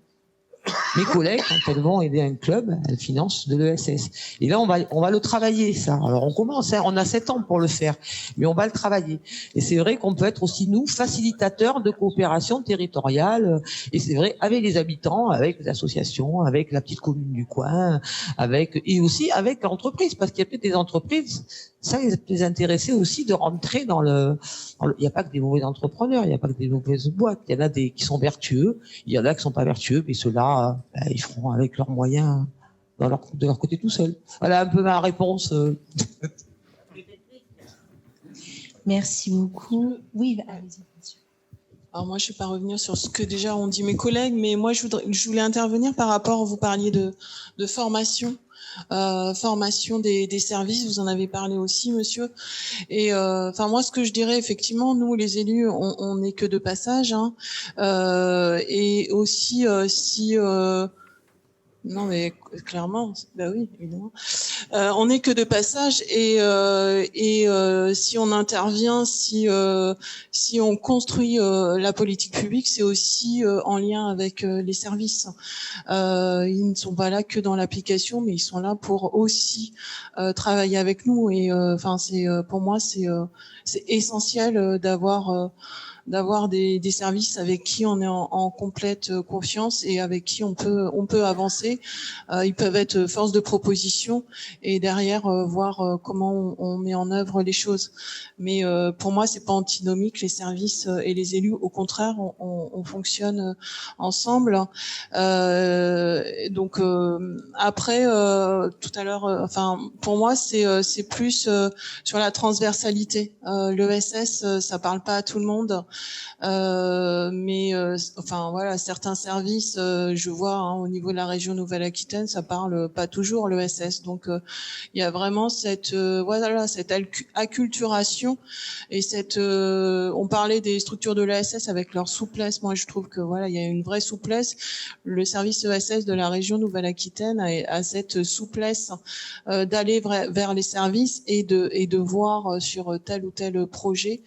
Mes collègues, quand elles vont aider un club, elles financent de l'ESS. Et là, on va le travailler, ça. Alors, on commence, on a 7 ans pour le faire, mais on va le travailler. Et c'est vrai qu'on peut être aussi, nous, facilitateurs de coopération territoriale. Et c'est vrai, avec les habitants, avec les associations, avec la petite commune du coin, et aussi avec l'entreprise, parce qu'il y a peut-être des entreprises, ça les intéressait aussi de rentrer il n'y a pas que des mauvais entrepreneurs, il n'y a pas que des mauvaises boîtes. Il y en a qui sont vertueux, il y en a qui sont pas vertueux, mais ceux-là, ils feront avec leurs moyens de leur côté tout seuls. Voilà un peu ma réponse. Merci beaucoup. Oui, allez-y. Alors moi, je ne vais pas revenir sur ce que déjà ont dit mes collègues, mais moi, je voulais intervenir par rapport, vous parliez de formation. Formation des services, vous en avez parlé aussi, monsieur. Et moi, ce que je dirais, effectivement, nous, les élus, on n'est que de passage, hein. Et aussi, non, mais clairement, bah oui, évidemment. On n'est que de passage et si on intervient, si on construit la politique publique, c'est aussi en lien avec les services. Ils ne sont pas là que dans l'application, mais ils sont là pour aussi travailler avec nous. Et pour moi, c'est essentiel d'avoir des services avec qui on est en complète confiance et avec qui on peut avancer. Ils peuvent être force de proposition et derrière voir comment on met en œuvre les choses. Mais pour moi, c'est pas antinomique les services et les élus. Au contraire, on fonctionne ensemble. Donc après, tout à l'heure, pour moi, c'est plus sur la transversalité. L'ESS, ça parle pas à tout le monde. Mais voilà, certains services, je vois au niveau de la région Nouvelle-Aquitaine, ça parle pas toujours l'ESS. Donc il y a vraiment cette acculturation et on parlait des structures de l'ESS avec leur souplesse. Moi, je trouve que il y a une vraie souplesse. Le service ESS de la région Nouvelle-Aquitaine a cette souplesse d'aller vers les services et de voir sur tel ou tel projet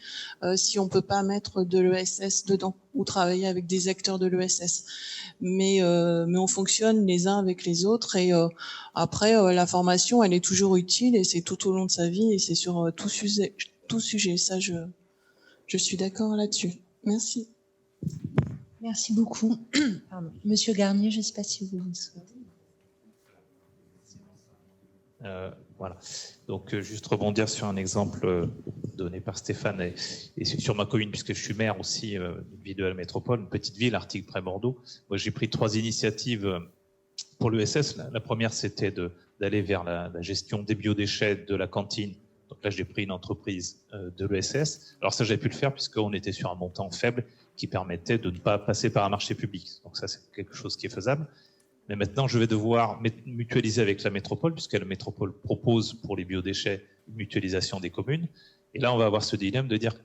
si on peut pas mettre de l'ESS dedans ou travailler avec des acteurs de l'ESS. Mais on fonctionne les uns avec les autres et après la formation, elle est toujours utile et c'est tout au long de sa vie et c'est sur tout sujet. Ça, je suis d'accord là-dessus. Merci. Merci beaucoup. Pardon. Monsieur Garnier, je ne sais pas si vous le souhaitez. Voilà. Donc, juste rebondir sur un exemple donné par Stéphane et sur ma commune, puisque je suis maire aussi d'une ville de la métropole, une petite ville, Artigues près Bordeaux. Moi, j'ai pris 3 initiatives pour l'ESS. La première, c'était d'aller vers la gestion des biodéchets de la cantine. Donc, là, j'ai pris une entreprise de l'ESS. Alors ça, j'avais pu le faire puisqu'on était sur un montant faible qui permettait de ne pas passer par un marché public. Donc ça, c'est quelque chose qui est faisable. Mais maintenant, je vais devoir mutualiser avec la métropole, puisque la métropole propose pour les biodéchets une mutualisation des communes. Et là, on va avoir ce dilemme de dire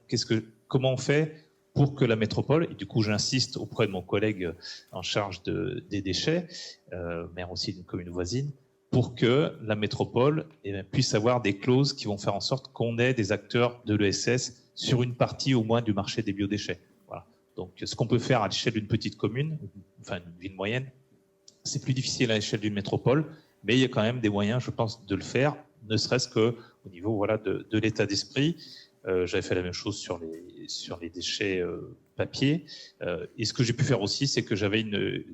comment on fait pour que la métropole, et du coup j'insiste auprès de mon collègue en charge des déchets, maire aussi d'une commune voisine, pour que la métropole puisse avoir des clauses qui vont faire en sorte qu'on ait des acteurs de l'ESS sur une partie au moins du marché des biodéchets. Voilà. Donc ce qu'on peut faire à l'échelle d'une petite commune, enfin une ville moyenne, c'est plus difficile à l'échelle d'une métropole, mais il y a quand même des moyens, je pense, de le faire, ne serait-ce qu'au niveau voilà, de l'état d'esprit. J'avais fait la même chose sur les déchets papier. Et ce que j'ai pu faire aussi, c'est que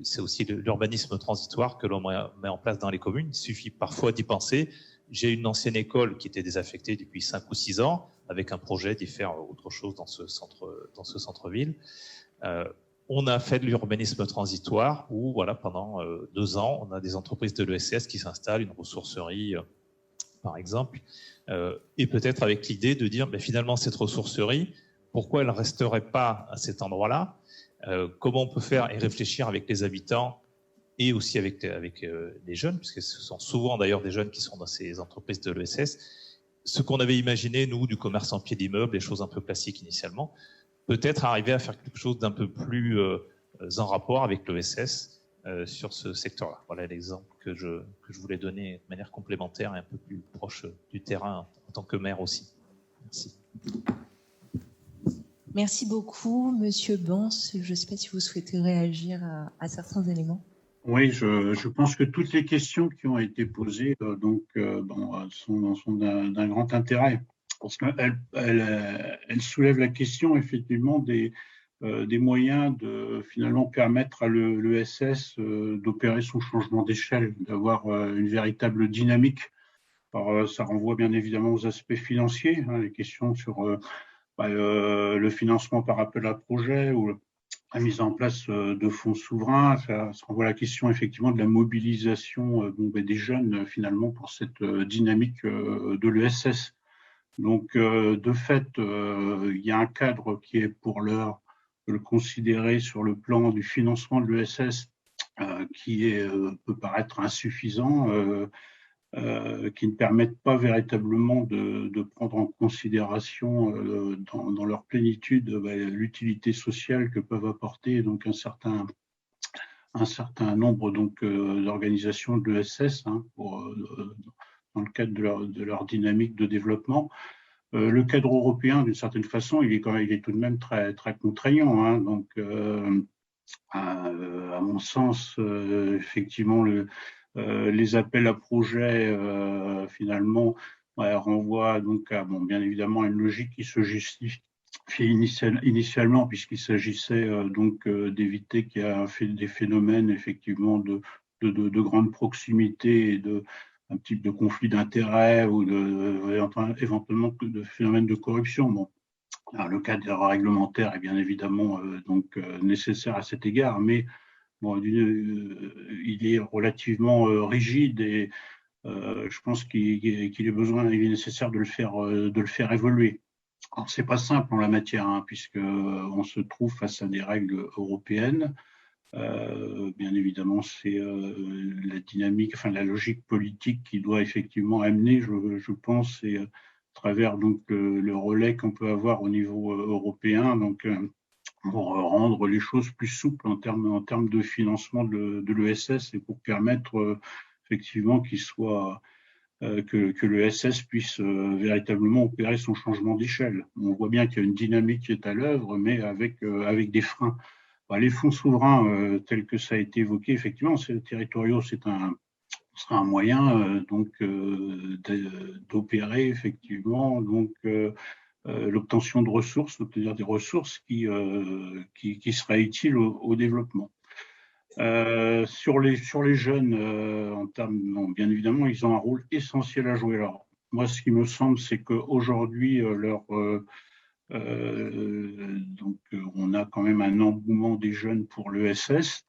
c'est aussi l'urbanisme transitoire que l'on met en place dans les communes. Il suffit parfois d'y penser. J'ai une ancienne école qui était désaffectée depuis 5 ou 6 ans, avec un projet d'y faire autre chose dans ce centre-ville. On a fait de l'urbanisme transitoire où, voilà, pendant 2 ans, on a des entreprises de l'ESS qui s'installent, une ressourcerie, par exemple, et peut-être avec l'idée de dire, finalement, cette ressourcerie, pourquoi elle ne resterait pas à cet endroit-là? Comment on peut faire et réfléchir avec les habitants et aussi avec les jeunes, puisque ce sont souvent d'ailleurs des jeunes qui sont dans ces entreprises de l'ESS. Ce qu'on avait imaginé, nous, du commerce en pied d'immeuble, les choses un peu classiques initialement, peut-être arriver à faire quelque chose d'un peu plus en rapport avec l'ESS sur ce secteur-là. Voilà l'exemple que je voulais donner de manière complémentaire et un peu plus proche du terrain en tant que maire aussi. Merci. Merci beaucoup, Monsieur Bans. Je ne sais pas si vous souhaitez réagir à certains éléments. Oui, je pense que toutes les questions qui ont été posées sont d'un grand intérêt, parce qu'elles soulèvent la question effectivement des moyens de finalement permettre à l'ESS d'opérer son changement d'échelle, d'avoir une véritable dynamique. Alors, ça renvoie bien évidemment aux aspects financiers, les questions sur le financement par appel à projet ou la mise en place de fonds souverains. Ça renvoie à la question effectivement de la mobilisation des jeunes finalement pour cette dynamique de l'ESS. Donc, de fait, il y a un cadre qui est pour l'heure le considérer sur le plan du financement de l'ESS qui peut paraître insuffisant, qui ne permettent pas véritablement de prendre en considération dans leur plénitude l'utilité sociale que peuvent apporter donc un certain nombre d'organisations de l'ESS dans le cadre de leur dynamique de développement. Le cadre européen, d'une certaine façon, il est tout de même très, très contraignant. Donc, à mon sens, effectivement, les appels à projets, finalement, renvoient donc à, bien évidemment, à une logique qui se justifie initialement, puisqu'il s'agissait d'éviter qu'il y ait des phénomènes, effectivement, de grande proximité et un type de conflit d'intérêts ou éventuellement de phénomènes de corruption. Bon. Alors, le cadre réglementaire est bien évidemment nécessaire à cet égard, mais il est relativement rigide et je pense qu'il est nécessaire de le faire évoluer. Alors, c'est pas simple en la matière, puisque on se trouve face à des règles européennes. Bien évidemment, c'est la dynamique, la logique politique qui doit effectivement amener, je pense, et à travers le relais qu'on peut avoir au niveau européen, pour rendre les choses plus souples en termes de financement de l'ESS et pour permettre effectivement que l'ESS puisse véritablement opérer son changement d'échelle. On voit bien qu'il y a une dynamique qui est à l'œuvre, mais avec des freins. Les fonds souverains, tels que ça a été évoqué, effectivement, territoriaux, sera un moyen d'opérer effectivement l'obtention de ressources, c'est-à-dire des ressources qui seraient utiles au développement. Sur les jeunes, bien évidemment, ils ont un rôle essentiel à jouer. Alors, moi, ce qui me semble, c'est qu'aujourd'hui, on a quand même un engouement des jeunes pour l'ESS.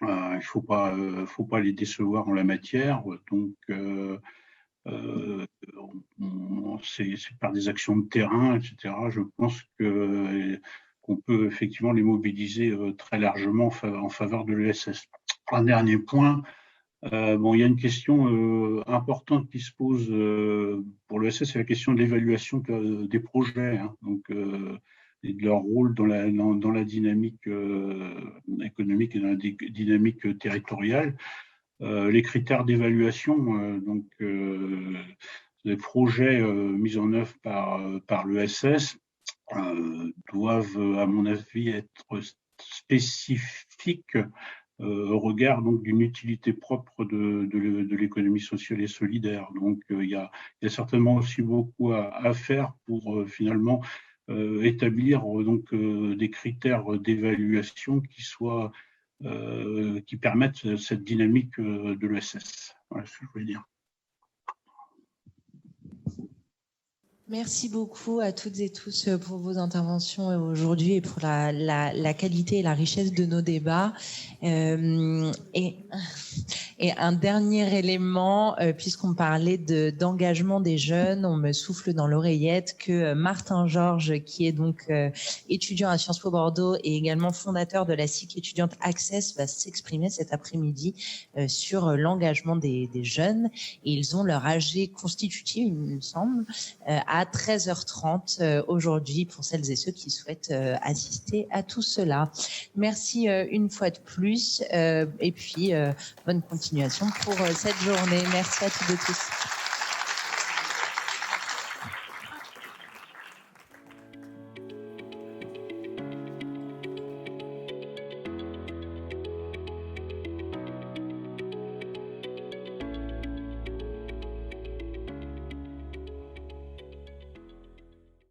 Il faut pas les décevoir en la matière. Donc, c'est par des actions de terrain, etc. Je pense qu'on peut effectivement les mobiliser très largement en faveur de l'ESS. Un dernier point, il y a une question importante qui se pose pour l'ESS, c'est la question de l'évaluation des projets, hein, et de leur rôle dans la dynamique économique et dans la dynamique territoriale. Les critères d'évaluation, les projets mis en œuvre par l'ESS doivent, à mon avis, être spécifiques au regard d'une utilité propre de l'économie sociale et solidaire. Donc, il y a certainement aussi beaucoup à faire pour finalement établir des critères d'évaluation qui permettent cette dynamique de l'ESS. Voilà ce que je voulais dire. Merci beaucoup à toutes et tous pour vos interventions aujourd'hui et pour la qualité et la richesse de nos débats. Et un dernier élément, puisqu'on parlait d'engagement des jeunes, on me souffle dans l'oreillette que Martin Georges, qui est donc étudiant à Sciences Po Bordeaux et également fondateur de la SIC étudiante Access, va s'exprimer cet après-midi sur l'engagement des jeunes. Et ils ont leur AG constitutif, il me semble, à 13h30 aujourd'hui pour celles et ceux qui souhaitent assister à tout cela. Merci une fois de plus et puis bonne continuation pour cette journée. Merci à toutes et tous.